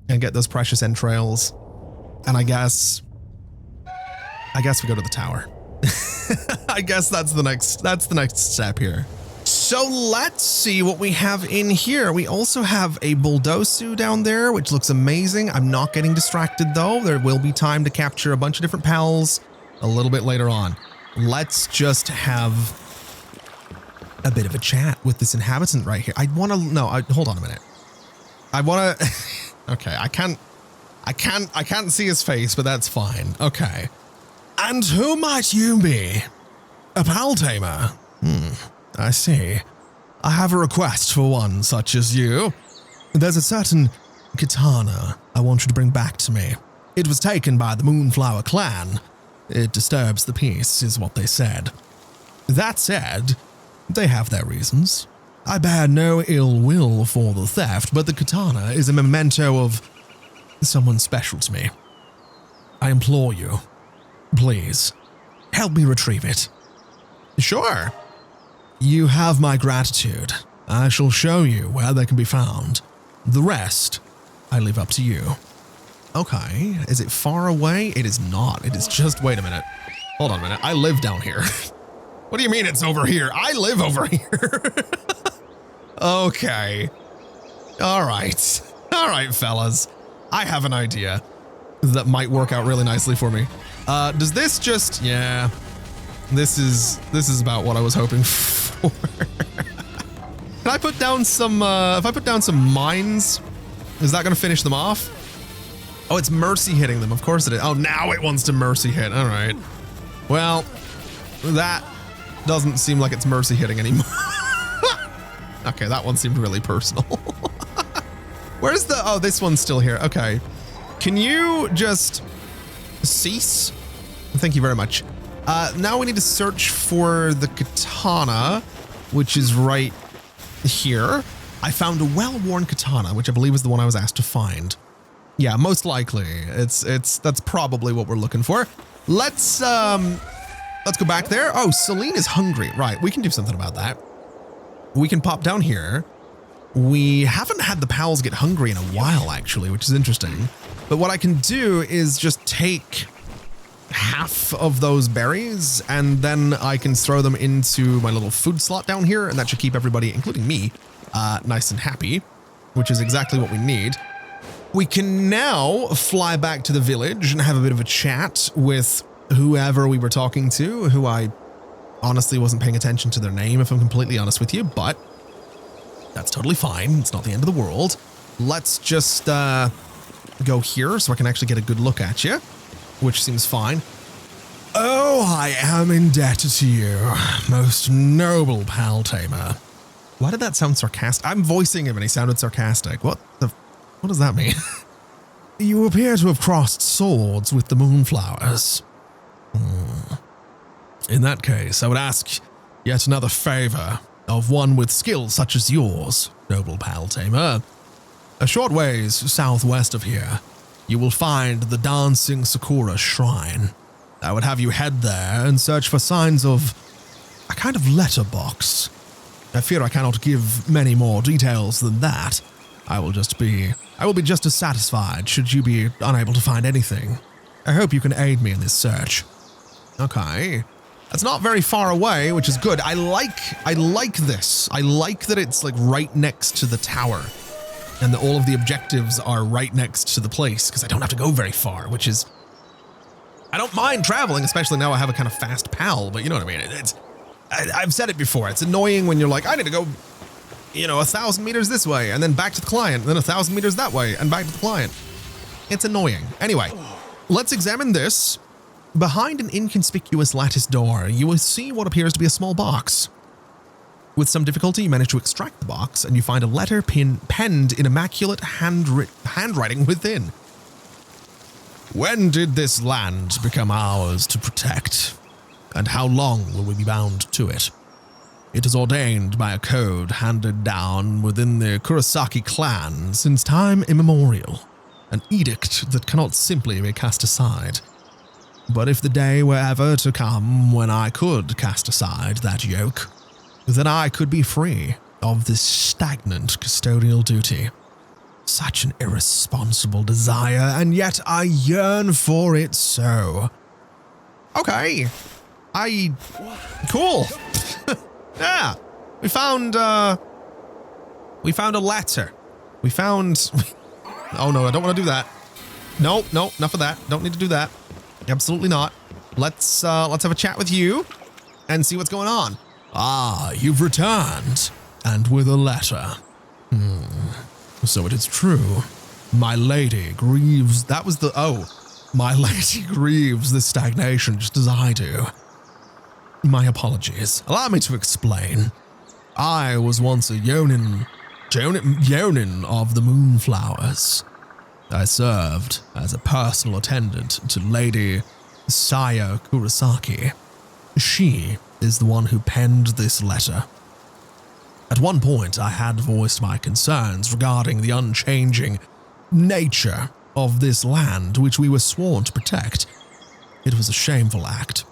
and get those precious entrails. And I guess we go to the tower. I guess that's the next step here. So let's see what we have in here. We also have a bulldozer down there, which looks amazing. I'm not getting distracted though. There will be time to capture a bunch of different pals a little bit later on. Let's just have a bit of a chat with this inhabitant right here. Hold on a minute. Okay, I can't see his face, but that's fine. Okay. And who might you be? A pal tamer? I see. I have a request for one such as you. There's a certain katana I want you to bring back to me. It was taken by the Moonflower clan. It disturbs the peace, is what they said. That said, they have their reasons. I bear no ill will for the theft, but the katana is a memento of someone special to me. I implore you, please, help me retrieve it. Sure. You have my gratitude. I shall show you where they can be found. The rest, I leave up to you. Okay, is it far away? It is not. It is just, wait a minute. Hold on a minute. I live down here. What do you mean it's over here? I live over here. Okay. All right. All right, fellas. I have an idea that might work out really nicely for me. Does this just, yeah. This is about what I was hoping for. Can I put down some, if I put down some mines, is that going to finish them off? Oh, it's mercy hitting them. Of course it is. Oh, now it wants to mercy hit. All right. Well, that doesn't seem like it's mercy hitting anymore. Okay, that one seemed really personal. Where's the, oh, this one's still here. Okay. Can you just cease? Thank you very much. Now we need to search for the katana, which is right here. I found a well-worn katana, which I believe is the one I was asked to find. Yeah, most likely. That's probably what we're looking for. Let's go back there. Oh, Celine is hungry. Right, we can do something about that. We can pop down here. We haven't had the pals get hungry in a while, actually, which is interesting. But what I can do is just take half of those berries, and then I can throw them into my little food slot down here, and that should keep everybody, including me, nice and happy, which is exactly what we need. We can now fly back to the village and have a bit of a chat with whoever we were talking to, who I honestly wasn't paying attention to their name, if I'm completely honest with you, but that's totally fine. It's not the end of the world. Let's just go here so I can actually get a good look at you, which seems fine. Oh, I am indebted to you, most noble pal tamer. Why did that sound sarcastic? I'm voicing him and he sounded sarcastic. What does that mean? You appear to have crossed swords with the Moonflowers. In that case, I would ask yet another favor of one with skills such as yours, noble pal tamer. A short ways southwest of here, you will find the Dancing Sakura Shrine. I would have you head there and search for signs of a kind of letterbox. I fear I cannot give many more details than that. I will be just as satisfied should you be unable to find anything. I hope you can aid me in this search. Okay. That's not very far away, which is good. I like this. I like that it's like right next to the tower and that all of the objectives are right next to the place because I don't have to go very far, which is, I don't mind traveling, especially now I have a kind of fast pal, but you know what I mean? I've said it before. It's annoying when you're like, I need to go, 1,000 meters this way and then back to the client, and then 1,000 meters that way and back to the client. It's annoying. Anyway, let's examine this. Behind an inconspicuous lattice door, you will see what appears to be a small box. With some difficulty, you manage to extract the box, and you find a letter penned in immaculate handwriting within. When did this land become ours to protect? And how long will we be bound to it? It is ordained by a code handed down within the 𝗚𝗙𝗢𝗙𝗄 clan since time immemorial, an edict that cannot simply be cast aside. But if the day were ever to come when I could cast aside that yoke, then I could be free of this stagnant custodial duty. Such an irresponsible desire, and yet I yearn for it so. Okay. Cool. Yeah. We found a letter. We found, oh no, I don't want to do that. Nope, enough of that. Don't need to do that. Absolutely not. Let's have a chat with you and see what's going on. Ah, you've returned, and with a letter. So it is true. My lady grieves. That was the, my lady grieves this stagnation just as I do. My apologies. Allow me to explain. I was once a yonin of the moonflowers. I served as a personal attendant to Lady Saya Kurosaki. She is the one who penned this letter. At one point, I had voiced my concerns regarding the unchanging nature of this land which we were sworn to protect. It was a shameful act,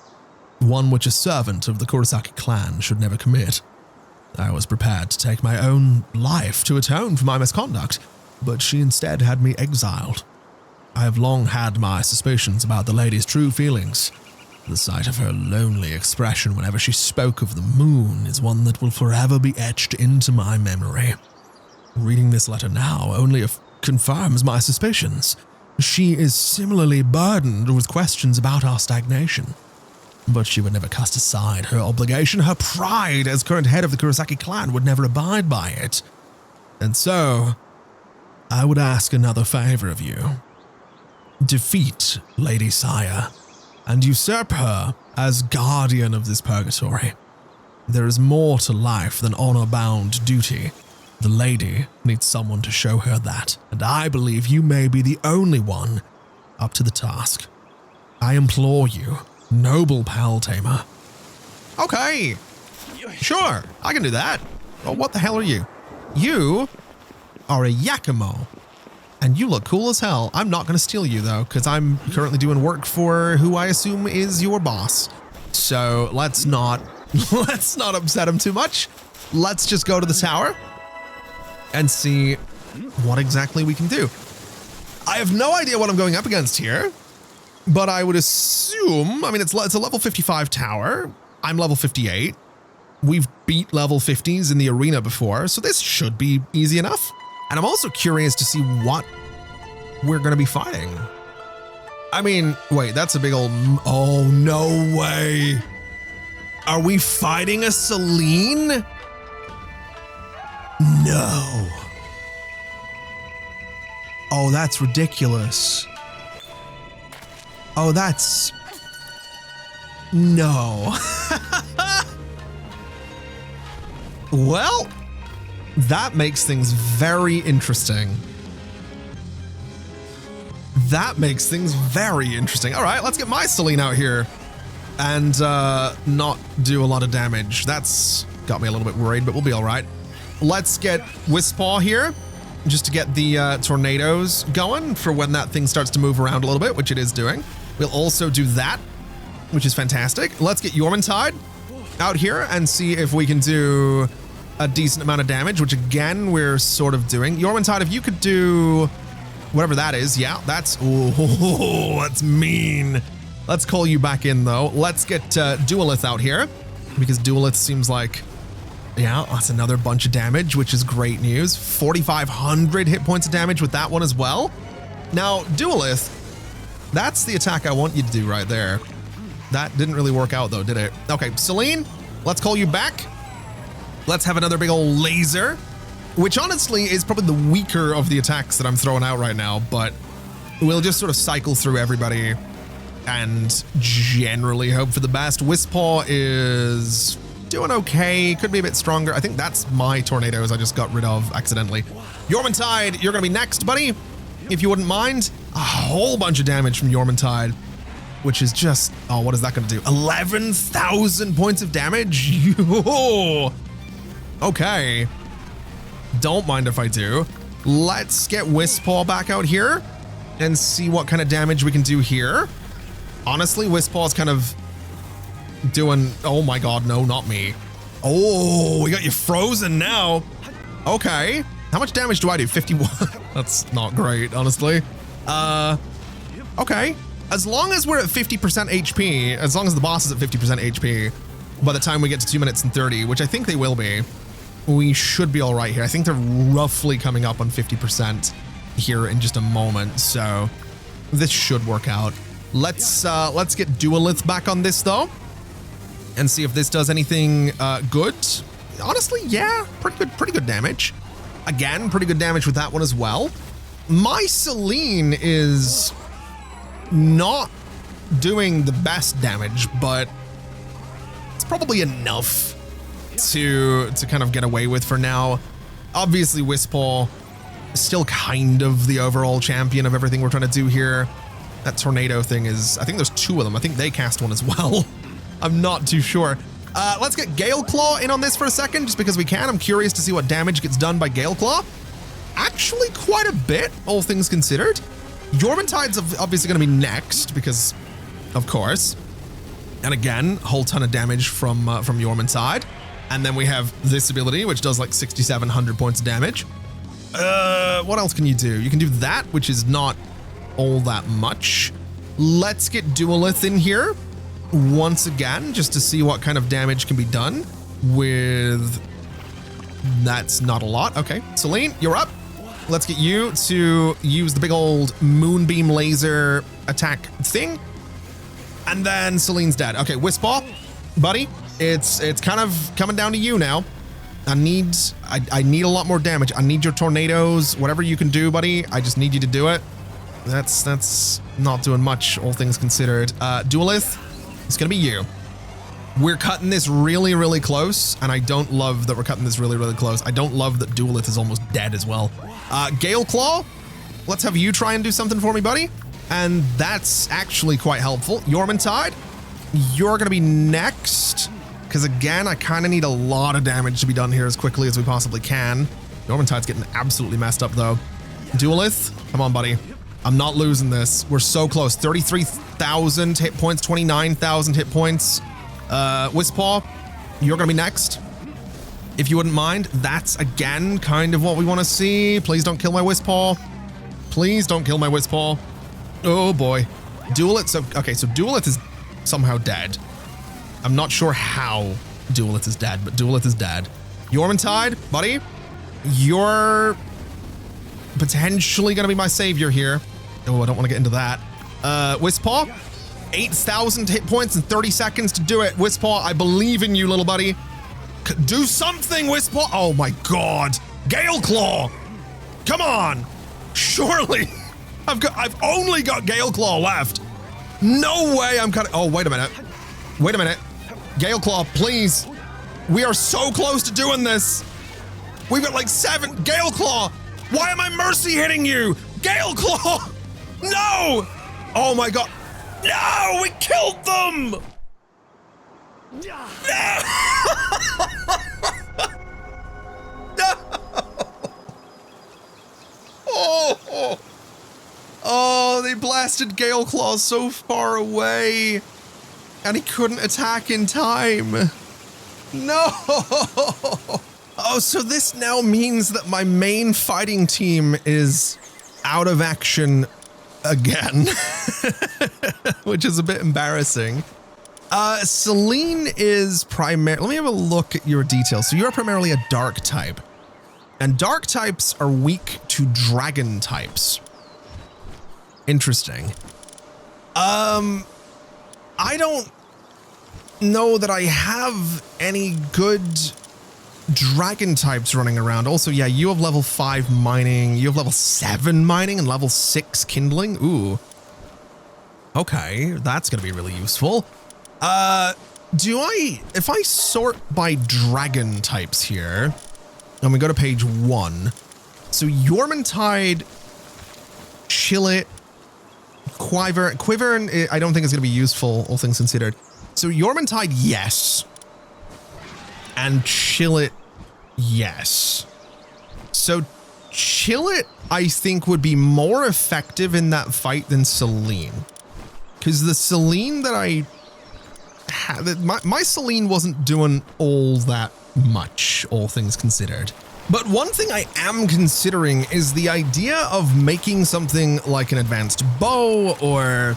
one which a servant of the Kurosaki clan should never commit. I was prepared to take my own life to atone for my misconduct, but she instead had me exiled. I have long had my suspicions about the lady's true feelings. The sight of her lonely expression whenever she spoke of the moon is one that will forever be etched into my memory. Reading this letter now only confirms my suspicions. She is similarly burdened with questions about our stagnation. But she would never cast aside her obligation. Her pride as current head of the Kurosaki clan would never abide by it. And so, I would ask another favor of you. Defeat Lady Saya and usurp her as guardian of this purgatory. There is more to life than honor-bound duty. The lady needs someone to show her that, and I believe you may be the only one up to the task. I implore you, noble Pal-tamer. Okay, sure, I can do that. Well, what the hell are you? You are a 𝗟𝗚𝗡𝗨. And you look cool as hell. I'm not going to steal you, though, because I'm currently doing work for who I assume is your boss. So let's not upset him too much. Let's just go to the tower and see what exactly we can do. I have no idea what I'm going up against here, but I would assume, I mean, it's a level 55 tower. I'm level 58. We've beat level 50s in the arena before, so this should be easy enough. And I'm also curious to see what we're going to be fighting. I mean, wait, that's a big old... Oh, no way. Are we fighting a 𝗟𝗓𝗏? No. Oh, that's ridiculous. Oh, that's... No. Well... That makes things very interesting. That makes things very interesting. All right, let's get my 𝗟𝗓𝗏 out here and not do a lot of damage. That's got me a little bit worried, but we'll be all right. Let's get 𝗟𝗚𝗡𝗨 here just to get the tornadoes going for when that thing starts to move around a little bit, which it is doing. We'll also do that, which is fantastic. Let's get 𝗟𝗏𝗡𝗙𝗢 out here and see if we can do a decent amount of damage, which again, we're sort of doing. 𝗟𝗏𝗡𝗙𝗢, if you could do Whatever that is. Yeah, that's, oh, that's mean. Let's call you back in though. Let's get 𝗟𝗜𝗡𝗙 out here because 𝗟𝗜𝗡 seems like, yeah, that's another bunch of damage, which is great news. 4,500 hit points of damage with that one as well. Now, 𝗟𝗜𝗡, that's the attack I want you to do right there. That didn't really work out though, did it? Okay, 𝗟𝗡, let's call you back. Let's have another big old laser, which honestly is probably the weaker of the attacks that I'm throwing out right now, but we'll just sort of cycle through everybody and generally hope for the best. 𝗚𝗚𝗡𝗙𝗢 is doing okay, could be a bit stronger. I think that's my tornadoes I just got rid of accidentally. 𝗟𝗚𝗡𝗙𝗢, you're gonna be next, buddy, if you wouldn't mind. A whole bunch of damage from 𝗟𝗚𝗡𝗙𝗢, which is just, oh, what is that gonna do? 11,000 points of damage? Yo! Okay. Don't mind if I do. Let's get 𝗚𝗚𝗡𝗙𝗢 back out here and see what kind of damage we can do here. Honestly, 𝗚𝗚𝗡𝗙𝗢 is kind of doing, oh my god, no, not me. Oh, we got you frozen now. Okay. How much damage do I do? 51. That's not great, honestly. Okay. As long as we're at 50% HP, as long as the boss is at 50% HP, by the time we get to 2 minutes and 30, which I think they will be, we should be all right here. I think they're roughly coming up on 50% here in just a moment, so this should work out. Let's get 𝗟𝗜𝗡𝗙𝗢 back on this though, and see if this does anything good. Honestly, yeah, pretty good damage. Again, pretty good damage with that one as well. My 𝗟𝗡𝗡 is not doing the best damage, but it's probably enough to kind of get away with for now. Obviously, 𝗚𝗚𝗡𝗙𝗢 is still kind of the overall champion of everything we're trying to do here. That tornado thing is, I think there's two of them. I think they cast one as well. I'm not too sure. Let's get 𝗟𝗚𝗡𝗙𝗢 in on this for a second, just because we can. I'm curious to see what damage gets done by 𝗟𝗚𝗡𝗙𝗢. Actually, quite a bit, all things considered. 𝗟𝗚𝗡𝗙𝗢's obviously going to be next, because, of course. And again, a whole ton of damage from 𝗟𝗚𝗡𝗙𝗢. And then we have this ability, which does like 6,700 points of damage. What else can you do? You can do that, which is not all that much. Let's get 𝗟𝗚𝗡𝗙𝗢 in here once again, just to see what kind of damage can be done with... That's not a lot. Okay, 𝗟𝗡𝗡, you're up. Let's get you to use the big old moonbeam laser attack thing. And then 𝗟𝗡𝗡𝗙's dead. Okay, 𝗚𝗚𝗡𝗙𝗢, buddy, it's kind of coming down to you now. I need a lot more damage. I need your tornadoes, whatever you can do, buddy. I just need you to do it. That's not doing much, all things considered. 𝗟𝗚𝗡𝗙𝗢, it's gonna be you. We're cutting this really, really close, and I don't love that we're cutting this really, really close. I don't love that 𝗟𝗚𝗡𝗙 is almost dead as well. 𝗟𝗚𝗡𝗙𝗢, let's have you try and do something for me, buddy. And that's actually quite helpful. 𝗟𝗚𝗡𝗙𝗢, you're gonna be next, because again, I kind of need a lot of damage to be done here as quickly as we possibly can. 𝗟𝗚𝗡𝗙's getting absolutely messed up though. 𝗟𝗚𝗡𝗙, come on, buddy. I'm not losing this. We're so close. 33,000 hit points, 29,000 hit points. 𝗚𝗚𝗡𝗙, you're gonna be next, if you wouldn't mind. That's again kind of what we want to see. Please don't kill my 𝗚𝗚𝗡𝗙. Please don't kill my 𝗚𝗚𝗡𝗙. Oh boy. 𝗟𝗚𝗡𝗙, so okay, so 𝗟𝗚𝗡𝗙 is somehow dead. I'm not sure how 𝗟𝗚𝗡𝗙 is dead, but 𝗟𝗚𝗡𝗙 is dead. 𝗟𝗚𝗡𝗙, buddy, you're potentially gonna be my savior here. Oh, I don't want to get into that. 𝗚𝗚𝗡𝗙, 8,000 hit points in 30 seconds to do it. 𝗚𝗚𝗡𝗙, I believe in you, little buddy. Do something, 𝗚𝗚𝗡𝗙. Oh my god. 𝗟𝗚𝗡𝗙𝗢, come on. Surely. I've only got 𝗟𝗚𝗡𝗙𝗢 left. No way I'm cutting. Oh, wait a minute. Wait a minute. 𝗟𝗚𝗡𝗙, please. We are so close to doing this. We've got like 7. 𝗟𝗚𝗡𝗙, why am I mercy hitting you? 𝗟𝗚𝗡𝗙, no. Oh my god. No, we killed them. No. No. Oh, they blasted 𝗟𝗚𝗡𝗙 so far away, and he couldn't attack in time. No. Oh, so this now means that my main fighting team is out of action again, which is a bit embarrassing. 𝗟𝗓𝗡 is primarily, let me have a look at your details. So you're primarily a dark type, and dark types are weak to dragon types. Interesting. I don't know that I have any good dragon types running around. Also, yeah, you have level 5 mining, you have level 7 mining and level 6 kindling. Ooh. Okay, that's gonna be really useful. If I sort by dragon types here, and we go to page 1, so 𝗟𝗚𝗡𝗢𝗢, 𝗟𝗜𝗡𝗙𝗢𝗢, 𝗟𝗚𝗡𝗢𝗢, I don't think it's going to be useful, all things considered. So 𝗟𝗚𝗡𝗢𝗢, yes. And 𝗟𝗚𝗡𝗢𝗢, yes. So 𝗟𝗚𝗡, I think, would be more effective in that fight than 𝗟𝗓𝗡. Because the 𝗟𝗓𝗡 that I had, my 𝗟𝗓𝗡 wasn't doing all that much, all things considered. But one thing I am considering is the idea of making something like an advanced bow or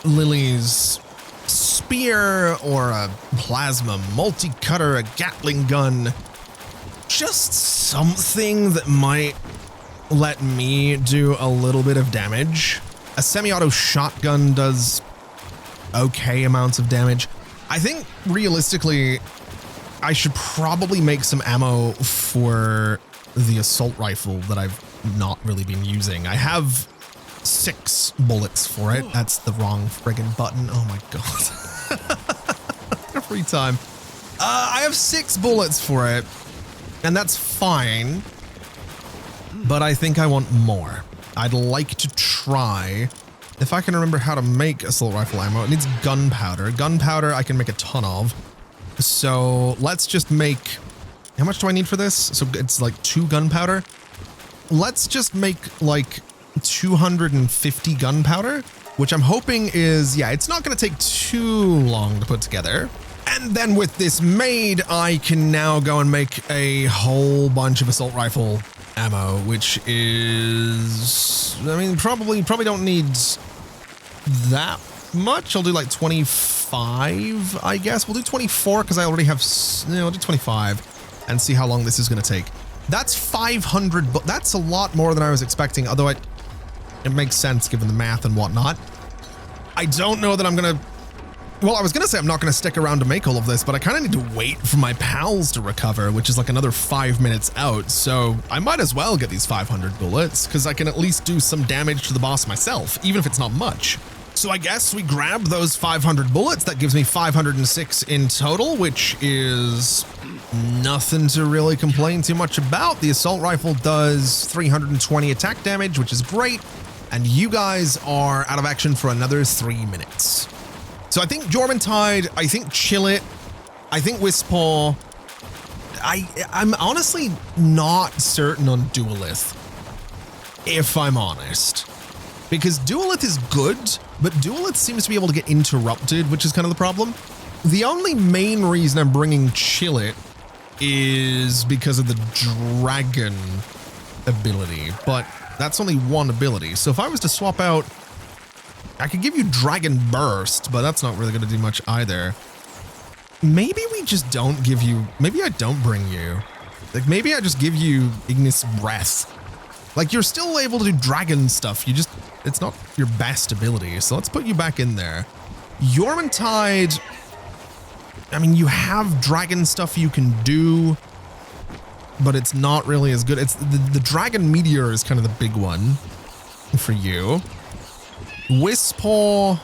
Lily's spear or a plasma multi-cutter, a Gatling gun, just something that might let me do a little bit of damage. A semi-auto shotgun does okay amounts of damage. I think realistically, I should probably make some ammo for the assault rifle that I've not really been using. I have 6 bullets for it. That's the wrong friggin' button. Oh my god. Every time. I have 6 bullets for it, and that's fine, but I think I want more. I'd like to try, if I can remember how to make assault rifle ammo. It needs gunpowder. Gunpowder I can make a ton of. So let's just make, how much do I need for this? So it's like 2 gunpowder. Let's just make like 250 gunpowder, which I'm hoping is, yeah, it's not going to take too long to put together. And then with this made, I can now go and make a whole bunch of assault rifle ammo, which is, I mean, probably don't need that much. I'll do like 25, I guess. We'll do 24 because I already have, we'll do 25 and see how long this is going to take. That's 500, but that's a lot more than I was expecting, although it makes sense given the math and whatnot. I don't know that I'm going to, well, I was going to say I'm not going to stick around to make all of this, but I kind of need to wait for my pals to recover, which is like another 5 minutes out. So I might as well get these 500 bullets because I can at least do some damage to the boss myself, even if it's not much. So I guess we grab those 500 bullets. That gives me 506 in total, which is nothing to really complain too much about. The assault rifle does 320 attack damage, which is great. And you guys are out of action for another 3 minutes. So I think 𝗟𝗚𝗡𝗢𝗢, I think 𝗟𝗚𝗡, I think 𝗚𝗓𝗡. I'm honestly not certain on Duelith, if I'm honest. Because Duelith is good, but Duelith seems to be able to get interrupted, which is kind of the problem. The only main reason I'm bringing 𝗟𝗓𝗡 is because of the dragon ability, but that's only one ability. So if I was to swap out, I could give you Dragon Burst, but that's not really going to do much either. Maybe we just don't give you, maybe I don't bring you. Like maybe I just give you Ignis Breath. Like you're still able to do dragon stuff, you just, it's not your best ability. So let's put you back in there. 𝗟𝗚𝗡𝗢𝗢, I mean, you have dragon stuff you can do, but it's not really as good. It's the Dragon Meteor is kind of the big one for you. 𝗚𝗓𝗡𝗢,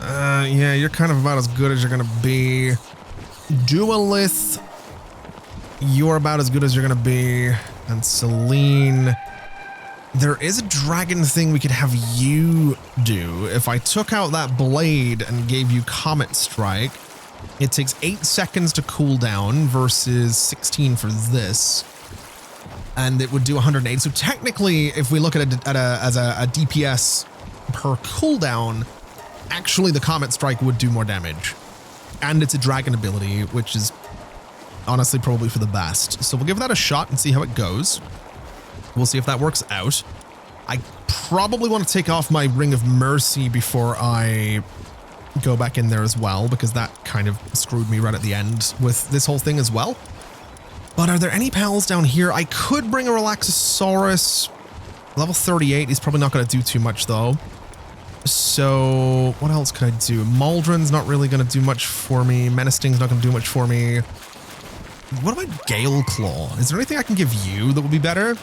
yeah, you're kind of about as good as you're gonna be. Duelith, you're about as good as you're gonna be. And 𝗟𝗓𝗡, there is a dragon thing we could have you do. If I took out that blade and gave you Comet Strike, it takes 8 seconds to cool down versus 16 for this. And it would do 108. So technically, if we look at it as a DPS per cooldown, actually the Comet Strike would do more damage. And it's a dragon ability, which is honestly probably for the best. So we'll give that a shot and see how it goes. We'll see if that works out. I probably want to take off my Ring of Mercy before I go back in there as well, because that kind of screwed me right at the end with this whole thing as well. But are there any pals down here? I could bring a Relaxosaurus. Level 38 is probably not going to do too much though. So what else could I do? Maldron's not really going to do much for me. Menacing's not going to do much for me. What about 𝗟𝗓𝗡𝗙𝗢? Is there anything I can give you that would be better?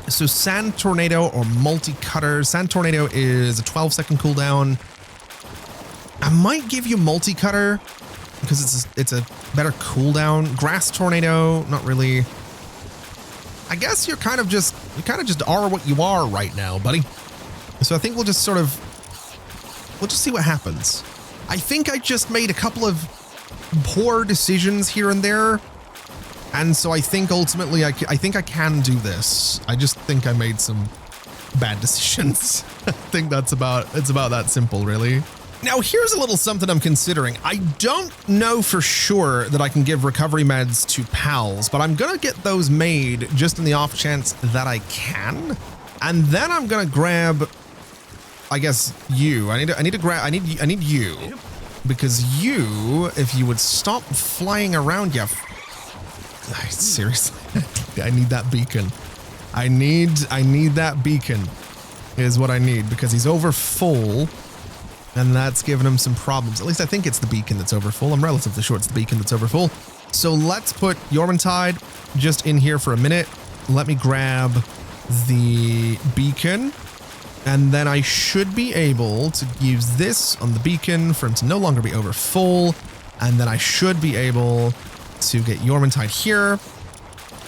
So Sand Tornado or Multi-Cutter. Sand Tornado is a 12-second cooldown. I might give you Multi-Cutter because it's a better cooldown. Grass Tornado, not really. I guess you kind of just are what you are right now, buddy. So I think we'll just see what happens. I think I just made a couple of poor decisions here and there. And so I think ultimately I think I can do this. I just think I made some bad decisions. I think it's about that simple, really. Now here's a little something I'm considering. I don't know for sure that I can give recovery meds to pals, but I'm gonna get those made just in the off chance that I can. And then I'm gonna grab, I guess, you. I need you. Because you, if you would stop flying around, seriously, I need that beacon. I need that beacon is what I need, because he's over full and that's giving him some problems. At least I think it's the beacon that's over full. I'm relatively sure it's the beacon that's over full. So let's put 𝗟𝗏𝗙𝗢𝗙 just in here for a minute. Let me grab the beacon. And then I should be able to use this on the beacon for him to no longer be over full. And then I should be able to get 𝗟𝗏𝗙𝗢𝗙 here.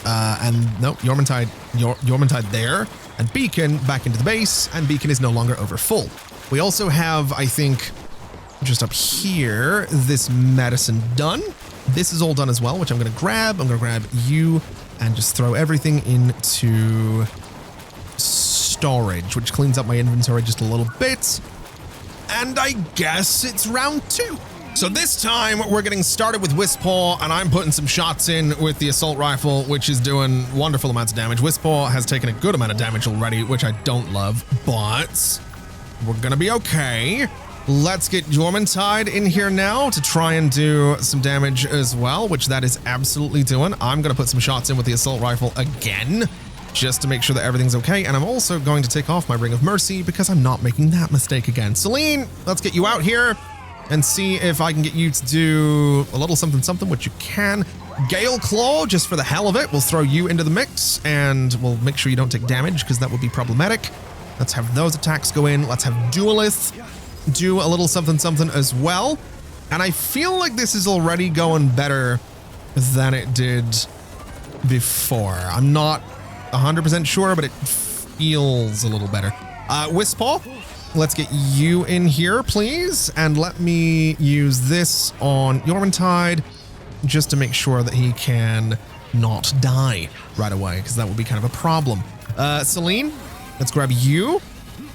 And no, 𝗟𝗏𝗙𝗢𝗙 there. And beacon back into the base. And beacon is no longer over full. We also have, I think, just up here, this medicine done. This is all done as well, which I'm going to grab. I'm going to grab you and just throw everything into storage, which cleans up my inventory just a little bit. And I guess it's round 2. So this time we're getting started with 𝗟𝗏𝗡𝗙, and I'm putting some shots in with the assault rifle, which is doing wonderful amounts of damage. 𝗟𝗏𝗡𝗙 has taken a good amount of damage already, which I don't love, but we're gonna be okay. Let's get 𝗟𝗏𝗙𝗢𝗙 in here now to try and do some damage as well, which that is absolutely doing. I'm gonna put some shots in with the assault rifle again, just to make sure that everything's okay. And I'm also going to take off my Ring of Mercy because I'm not making that mistake again. Celine, let's get you out here and see if I can get you to do a little something, which you can. 𝗟𝗓𝗡𝗙𝗢𝗙, just for the hell of it, we'll throw you into the mix and we'll make sure you don't take damage because that would be problematic. Let's have those attacks go in. Let's have Duelith do a little something as well. And I feel like this is already going better than it did before. I'm not 100% sure, but it feels a little better. 𝗟𝗏𝗡𝗙𝗢𝗙, let's get you in here, please. And let me use this on 𝗟𝗏𝗙𝗢𝗙 just to make sure that he can not die right away, because that would be kind of a problem. Celine, let's grab you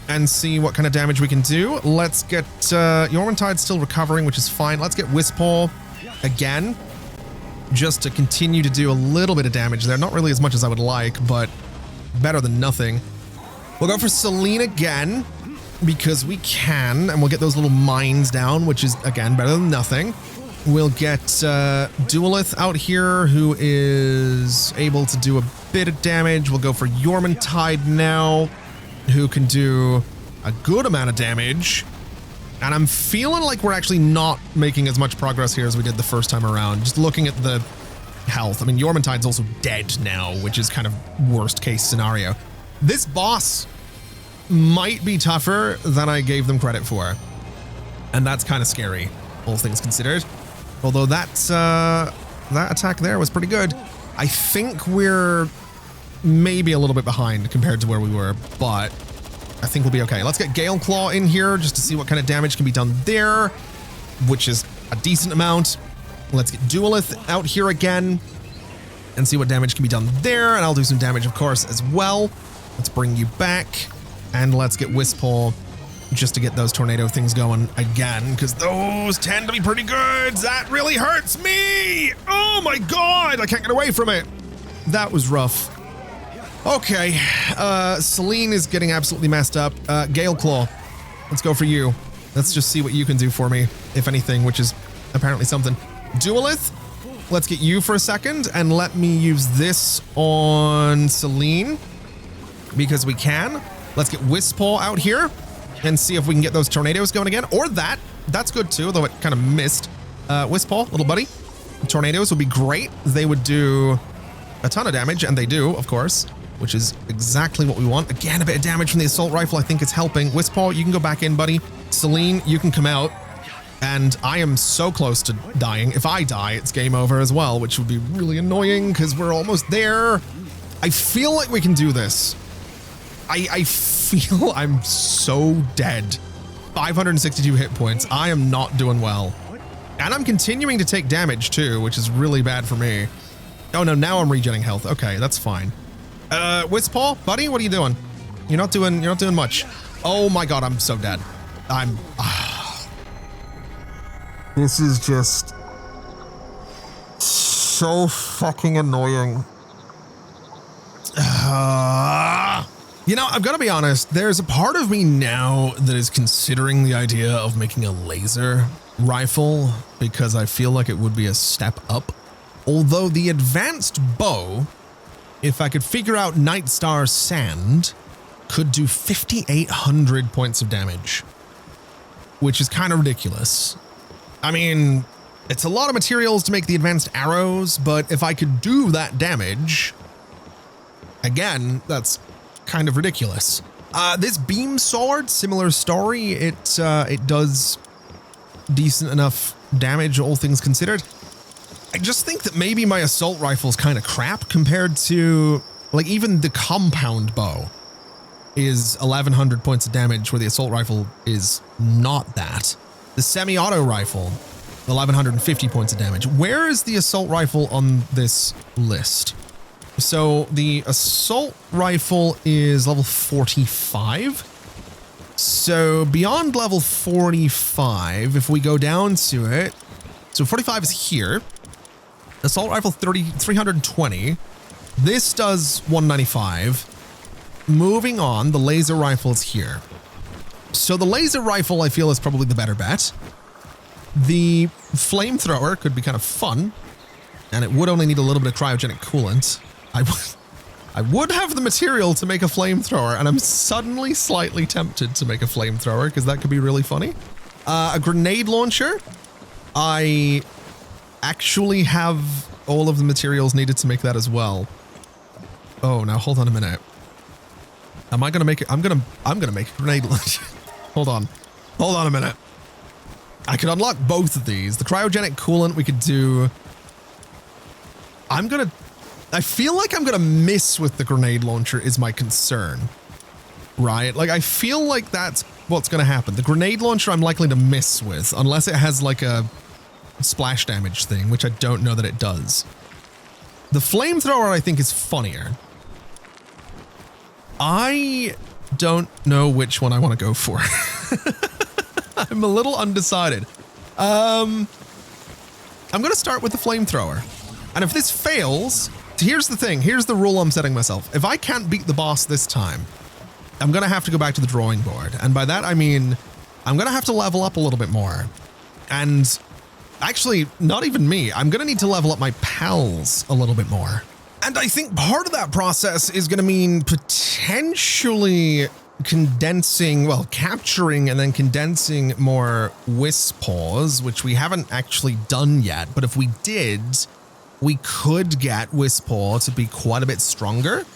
and see what kind of damage we can do. Let's get 𝗟𝗏𝗙𝗢𝗙 still recovering, which is fine. Let's get 𝗟𝗏𝗡𝗙 again, just to continue to do a little bit of damage there. Not really as much as I would like, but better than nothing. We'll go for Celine again, because we can, and we'll get those little mines down, which is, again, better than nothing. We'll get Duelith out here, who is able to do a bit of damage. We'll go for 𝗟𝗏𝗙𝗢𝗙 now, who can do a good amount of damage. And I'm feeling like we're actually not making as much progress here as we did the first time around. Just looking at the health. I mean, 𝗟𝗏𝗙𝗢𝗙's also dead now, which is kind of worst case scenario. This boss might be tougher than I gave them credit for. And that's kind of scary, all things considered. Although that attack there was pretty good. I think we're maybe a little bit behind compared to where we were, but I think we'll be okay. Let's get 𝗟𝗓𝗡𝗙𝗢𝗙 in here just to see what kind of damage can be done there, which is a decent amount. Let's get Duelith out here again and see what damage can be done there. And I'll do some damage, of course, as well. Let's bring you back and let's get 𝗟𝗏𝗡𝗙 just to get those tornado things going again, because those tend to be pretty good. That really hurts me. Oh my God, I can't get away from it. That was rough. Okay, 𝗟𝗡𝗡 is getting absolutely messed up. 𝗟𝗜𝗡𝗙𝗢, let's go for you. Let's just see what you can do for me, if anything, which is apparently something. 𝗔𝗕𝗢𝗢𝗙, let's get you for a second, and let me use this on 𝗟𝗡𝗡, because we can. Let's get 𝗚𝗓𝗡 out here, and see if we can get those tornadoes going again, or that. That's good too, although it kind of missed. 𝗚𝗓𝗡, little buddy. Tornadoes would be great. They would do a ton of damage, and they do, of course, which is exactly what we want. Again, a bit of damage from the assault rifle. I think it's helping. 𝗚𝗓𝗡, you can go back in, buddy. 𝗟𝗡𝗡, you can come out. And I am so close to dying. If I die, it's game over as well, which would be really annoying because we're almost there. I feel like we can do this. I feel I'm so dead. 562 hit points. I am not doing well. And I'm continuing to take damage too, which is really bad for me. Oh no, now I'm regenerating health. Okay, that's fine. 𝗚𝗓𝗡, buddy, what are you doing? You're not doing much. Oh my god, I'm so dead. This is just so fucking annoying. You know, I've got to be honest, there's a part of me now that is considering the idea of making a laser rifle because I feel like it would be a step up. Although the advanced bow, if I could figure out Night Star Sand, could do 5,800 points of damage, which is kind of ridiculous. I mean, it's a lot of materials to make the advanced arrows, but if I could do that damage, again, that's kind of ridiculous. This beam sword, similar story. It does decent enough damage, all things considered. I just think that maybe my assault rifle is kind of crap compared to, like, even the compound bow is 1,100 points of damage, where the assault rifle is not that. The semi-auto rifle, 1,150 points of damage. Where is the assault rifle on this list? So the assault rifle is level 45. So beyond level 45, if we go down to it, so 45 is here. Assault rifle 320. This does 195. Moving on, the laser rifle is here. So the laser rifle, I feel, is probably the better bet. The flamethrower could be kind of fun, and it would only need a little bit of cryogenic coolant. I would have the material to make a flamethrower, and I'm suddenly slightly tempted to make a flamethrower because that could be really funny. A grenade launcher. I actually have all of the materials needed to make that as well. Oh, now hold on a minute. Am I gonna make it? I'm gonna make a grenade launcher. Hold on a minute. I could unlock both of these. The cryogenic coolant we could do. I feel like I'm gonna miss with the grenade launcher is my concern, right? Like, I feel like that's what's gonna happen. The grenade launcher I'm likely to miss with, unless it has like a splash damage thing, which I don't know that it does. The flamethrower I think is funnier. I don't know which one I want to go for. I'm a little undecided. I'm going to start with the flamethrower. And if this fails, here's the thing. Here's the rule I'm setting myself. If I can't beat the boss this time, I'm going to have to go back to the drawing board. And by that, I mean, I'm going to have to level up a little bit more. And actually, not even me. I'm going to need to level up my pals a little bit more. And I think part of that process is going to mean potentially capturing and then condensing more 𝗚𝗓𝗡s, which we haven't actually done yet. But if we did, we could get 𝗚𝗓𝗡 to be quite a bit stronger,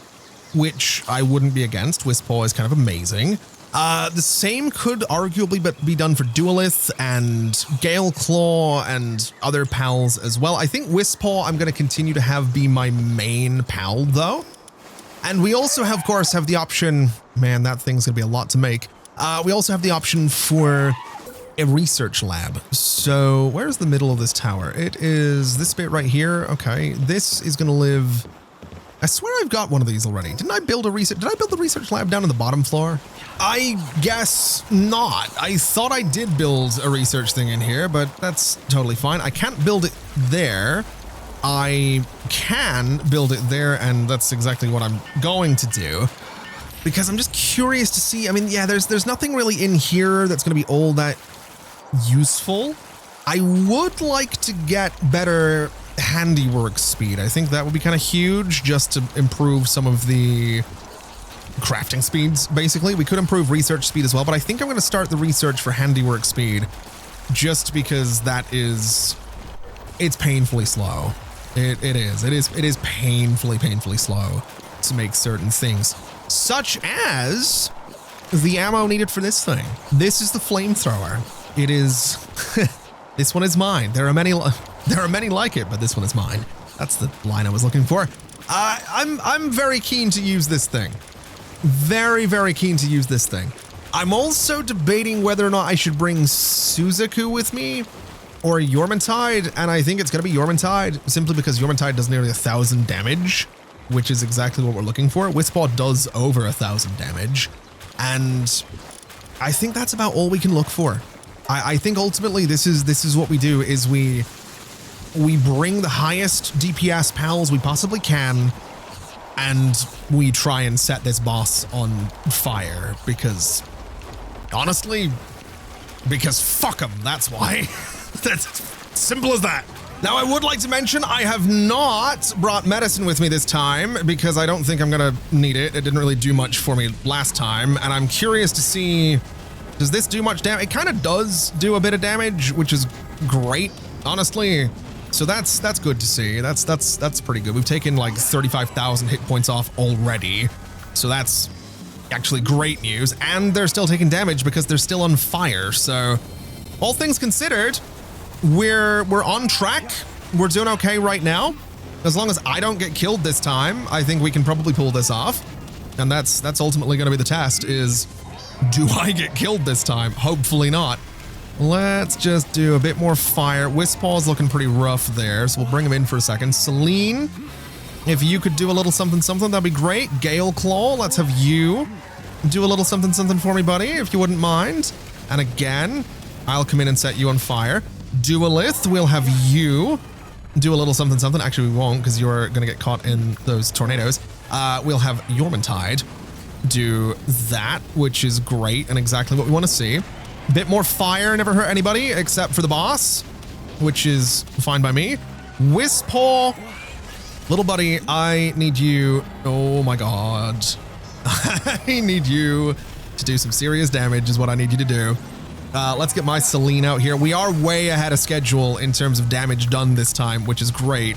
which I wouldn't be against. 𝗚𝗓𝗡 is kind of amazing. The same could arguably be done for 𝗔𝗕𝗢𝗢 and 𝗟𝗜𝗡𝗙𝗢 and other pals as well. I think 𝗚𝗓𝗡 I'm going to continue to have be my main pal though. And we also, of course, have the option, man, that thing's going to be a lot to make. We also have the option for a research lab. So where's the middle of this tower? It is this bit right here. Okay, this is going to live... I swear I've got one of these already. Did I build the research lab down on the bottom floor? I guess not. I thought I did build a research thing in here, but that's totally fine. I can't build it there. I can build it there, and that's exactly what I'm going to do. Because I'm just curious to see, I mean, yeah, there's nothing really in here that's going to be all that useful. I would like to get better handiwork speed. I think that would be kind of huge just to improve some of the crafting speeds, basically. We could improve research speed as well, but I think I'm going to start the research for handiwork speed just because it's painfully slow. It is painfully slow to make certain things, such as the ammo needed for this thing. This is the flamethrower. It is, this one is mine. There are many like it, but this one is mine. That's the line I was looking for. I'm very keen to use this thing. Very keen to use this thing. I'm also debating whether or not I should bring Suzaku with me or 𝗟𝗚𝗡𝗙𝗢, and I think it's gonna be 𝗟𝗚𝗡𝗙𝗢 simply because 𝗟𝗚𝗡𝗙𝗢 does nearly 1,000 damage, which is exactly what we're looking for. 𝗟𝗚𝗡𝗙𝗢 does over 1,000 damage, and I think that's about all we can look for. I think ultimately this is what we do, is we bring the highest DPS pals we possibly can, and we try and set this boss on fire because, honestly, because fuck them, that's why. That's simple as that. Now, I would like to mention I have not brought medicine with me this time because I don't think I'm gonna need it. It didn't really do much for me last time, and I'm curious to see, does this do much damage? It kind of does do a bit of damage, which is great, honestly. So that's good to see. That's pretty good. We've taken like 35,000 hit points off already. So that's actually great news. And they're still taking damage because they're still on fire. So all things considered, we're on track. We're doing okay right now. As long as I don't get killed this time, I think we can probably pull this off. And that's ultimately going to be the test, is do I get killed this time? Hopefully not. Let's just do a bit more fire. 𝗟𝗚𝗡𝗙𝗢's looking pretty rough there, so we'll bring him in for a second. Selene, if you could do a little something, that'd be great. 𝗟𝗚𝗡𝗙𝗢, let's have you do a little something for me, buddy, if you wouldn't mind. And again, I'll come in and set you on fire. 𝗔𝗕𝗢𝗢, we'll have you do a little something. Actually, we won't, because you're going to get caught in those tornadoes. We'll have 𝗟𝗚𝗡𝗙𝗢 do that, which is great and exactly what we want to see. Bit more fire never hurt anybody except for the boss, which is fine by me. 𝗟𝗚𝗡𝗙𝗢, little buddy, I need you. Oh my god. I need you to do some serious damage is what I need you to do. Let's get my Selene out here. We are way ahead of schedule in terms of damage done this time, which is great.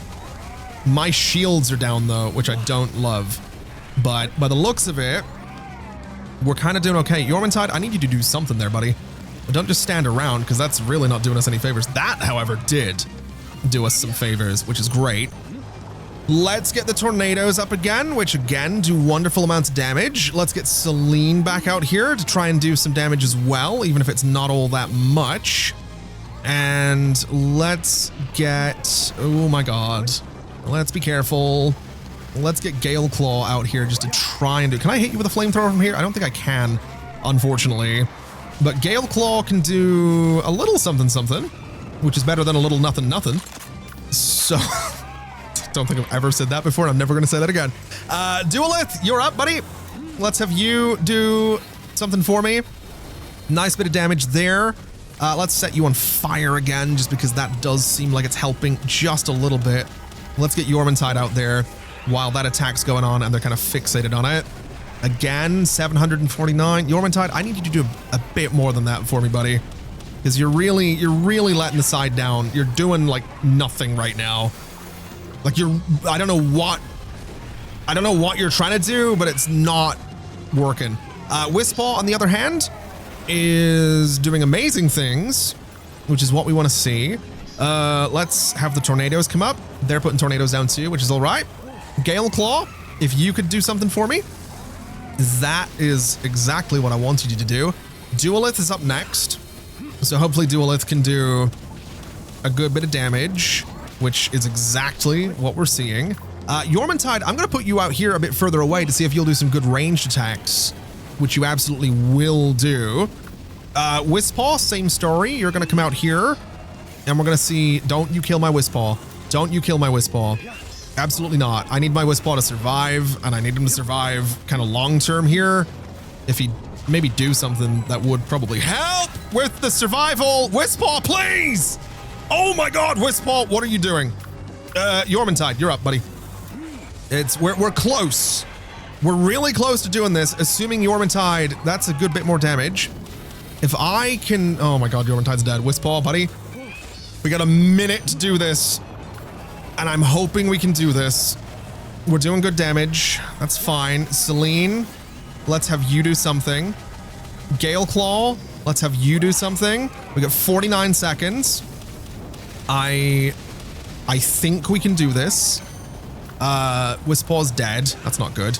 My shields are down though, which I don't love. But by the looks of it, we're kind of doing okay. 𝗟𝗚𝗡𝗙𝗢, I need you to do something there, buddy. Don't just stand around, because that's really not doing us any favors. That, however, did do us some favors, which is great. Let's get the tornadoes up again, which again do wonderful amounts of damage. Let's get Selene back out here to try and do some damage as well, even if it's not all that much. And let's get, oh my god, let's be careful. Let's get 𝗟𝗚𝗡𝗙𝗢 out here just to try and do, can I hit you with a flamethrower from here? I don't think I can, unfortunately. But 𝗟𝗚𝗡𝗙𝗢 can do a little something, which is better than a little nothing. So, don't think I've ever said that before, and I'm never going to say that again. 𝗔𝗕𝗢𝗙𝗢, you're up, buddy. Let's have you do something for me. Nice bit of damage there. Let's set you on fire again, just because that does seem like it's helping just a little bit. Let's get 𝗟𝗚𝗡𝗙𝗢 out there while that attack's going on, and they're kind of fixated on it. Again, 749. 𝗟𝗚𝗡𝗙𝗢, I need you to do a bit more than that for me, buddy. Because you're really letting the side down. You're doing like nothing right now. Like I don't know what you're trying to do, but it's not working. 𝗟𝗚𝗡𝗙𝗢, on the other hand, is doing amazing things, which is what we want to see. Let's have the tornadoes come up. They're putting tornadoes down too, which is all right. 𝗟𝗚𝗡𝗙𝗢, if you could do something for me, that is exactly what I wanted you to do. 𝗔𝗕𝗢𝗢 is up next. So hopefully 𝗔𝗕𝗢𝗢𝗢 can do a good bit of damage, which is exactly what we're seeing. 𝗟𝗚𝗡𝗙𝗢, I'm going to put you out here a bit further away to see if you'll do some good ranged attacks, which you absolutely will do. 𝗟𝗚𝗡𝗙𝗢, same story. You're going to come out here, and we're going to see, don't you kill my 𝗟𝗚𝗡𝗙𝗢. Don't you kill my 𝗟𝗚𝗡𝗙𝗢. Absolutely not. I need my 𝗚𝗚𝗡 to survive, and I need him to survive kind of long-term here. If he maybe do something that would probably help with the survival. 𝗚𝗚𝗡, please! Oh my God, 𝗚𝗚𝗡, what are you doing? 𝗚𝗚𝗡𝗙𝗢, you're up, buddy. We're close. We're really close to doing this, assuming 𝗚𝗚𝗡𝗙, that's a good bit more damage. If I can, oh my God, 𝗚𝗚𝗡𝗙's dead. 𝗚𝗚𝗡, buddy. We got a minute to do this, and I'm hoping we can do this. We're doing good damage. That's fine. Selene, let's have you do something. 𝗟𝗜𝗡𝗙𝗢, let's have you do something. We got 49 seconds. I think we can do this. 𝗚𝗚𝗡𝗙's dead. That's not good.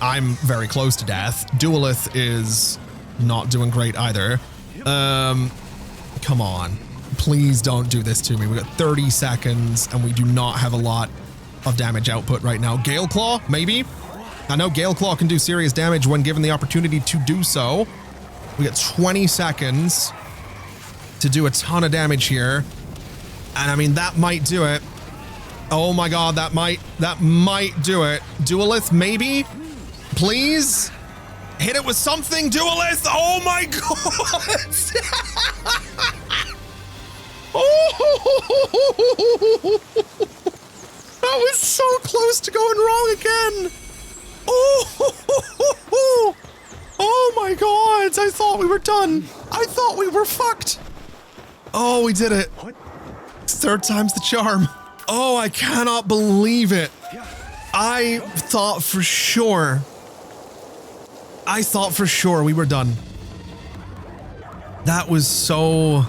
I'm very close to death. 𝗔𝗕𝗢𝗢𝗙 is not doing great either. Come on. Please don't do this to me. We got 30 seconds and we do not have a lot of damage output right now. 𝗟𝗜𝗡𝗙, maybe? I know 𝗟𝗜𝗡𝗙 can do serious damage when given the opportunity to do so. We got 20 seconds to do a ton of damage here. And I mean, that might do it. Oh my God, that might do it. 𝗔𝗕𝗢𝗢𝗙, maybe? Please? Hit it with something, 𝗔𝗕𝗢𝗢𝗢𝗙! Oh my God! Oh! That was so close to going wrong again! Oh! Oh my God! I thought we were done! I thought we were fucked! Oh, we did it! Third time's the charm. Oh, I cannot believe it. I thought for sure we were done. That was so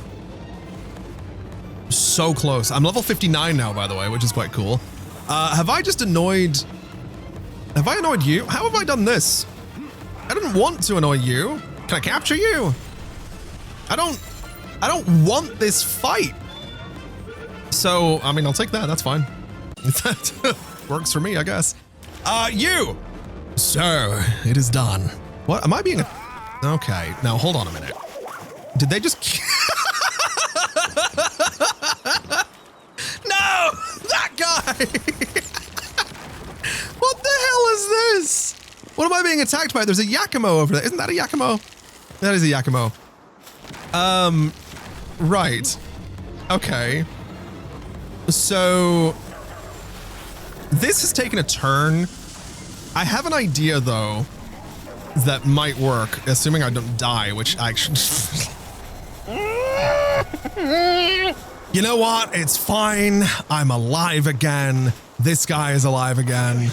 close. I'm level 59 now, by the way, which is quite cool. Have I annoyed you? How have I done this? I didn't want to annoy you. Can I capture you? I don't want this fight. So, I mean, I'll take that. That's fine. That works for me, I guess. You! So, it is done. What? Am I being Okay, now hold on a minute. Did they just... No! That guy! What the hell is this? What am I being attacked by? There's a 𝗟𝗚𝗡𝗙 over there. Isn't that a 𝗟𝗚𝗡𝗙? That is a 𝗟𝗚𝗡𝗙. Right. Okay. So, this has taken a turn. I have an idea, though, that might work, assuming I don't die, which actually... You know what? It's fine. I'm alive again. This guy is alive again.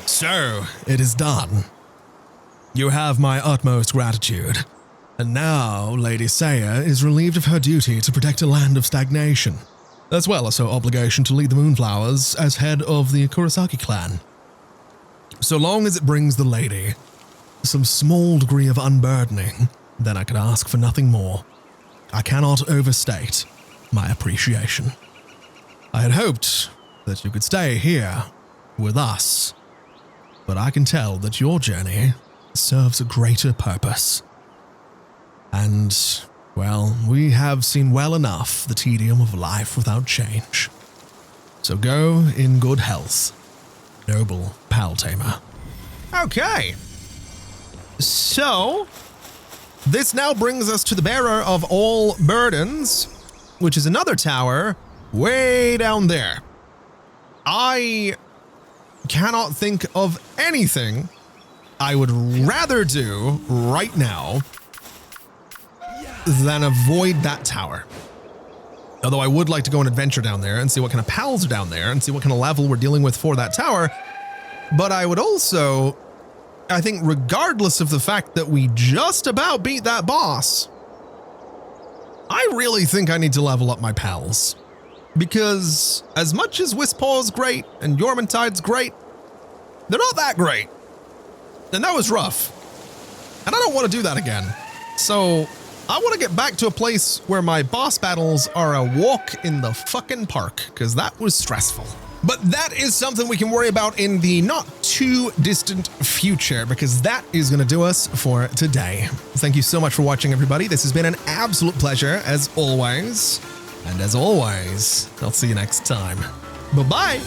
So, it is done. You have my utmost gratitude. And now, Lady 𝗟𝗓 is relieved of her duty to protect a land of stagnation, as well as her obligation to lead the Moonflowers as head of the Kurosaki clan. So long as it brings the lady some small degree of unburdening, then I could ask for nothing more. I cannot overstate my appreciation. I had hoped that you could stay here with us, but I can tell that your journey serves a greater purpose. And, well, we have seen well enough the tedium of life without change. So go in good health, noble 𝗟𝗚𝗡𝗢. Okay. So, this now brings us to the bearer of all burdens, which is another tower way down there. I cannot think of anything I would rather do right now than avoid that tower. Although I would like to go and adventure down there and see what kind of pals are down there and see what kind of level we're dealing with for that tower. But I would also, I think regardless of the fact that we just about beat that boss, I really think I need to level up my pals. Because as much as 𝗚𝗚𝗡𝗙's great and 𝗚𝗚𝗡𝗙's great, they're not that great. And that was rough. And I don't want to do that again. So I want to get back to a place where my boss battles are a walk in the fucking park, because that was stressful. But that is something we can worry about in the not too distant future, because that is going to do us for today. Thank you so much for watching, everybody. This has been an absolute pleasure, as always. And as always, I'll see you next time. Bye-bye.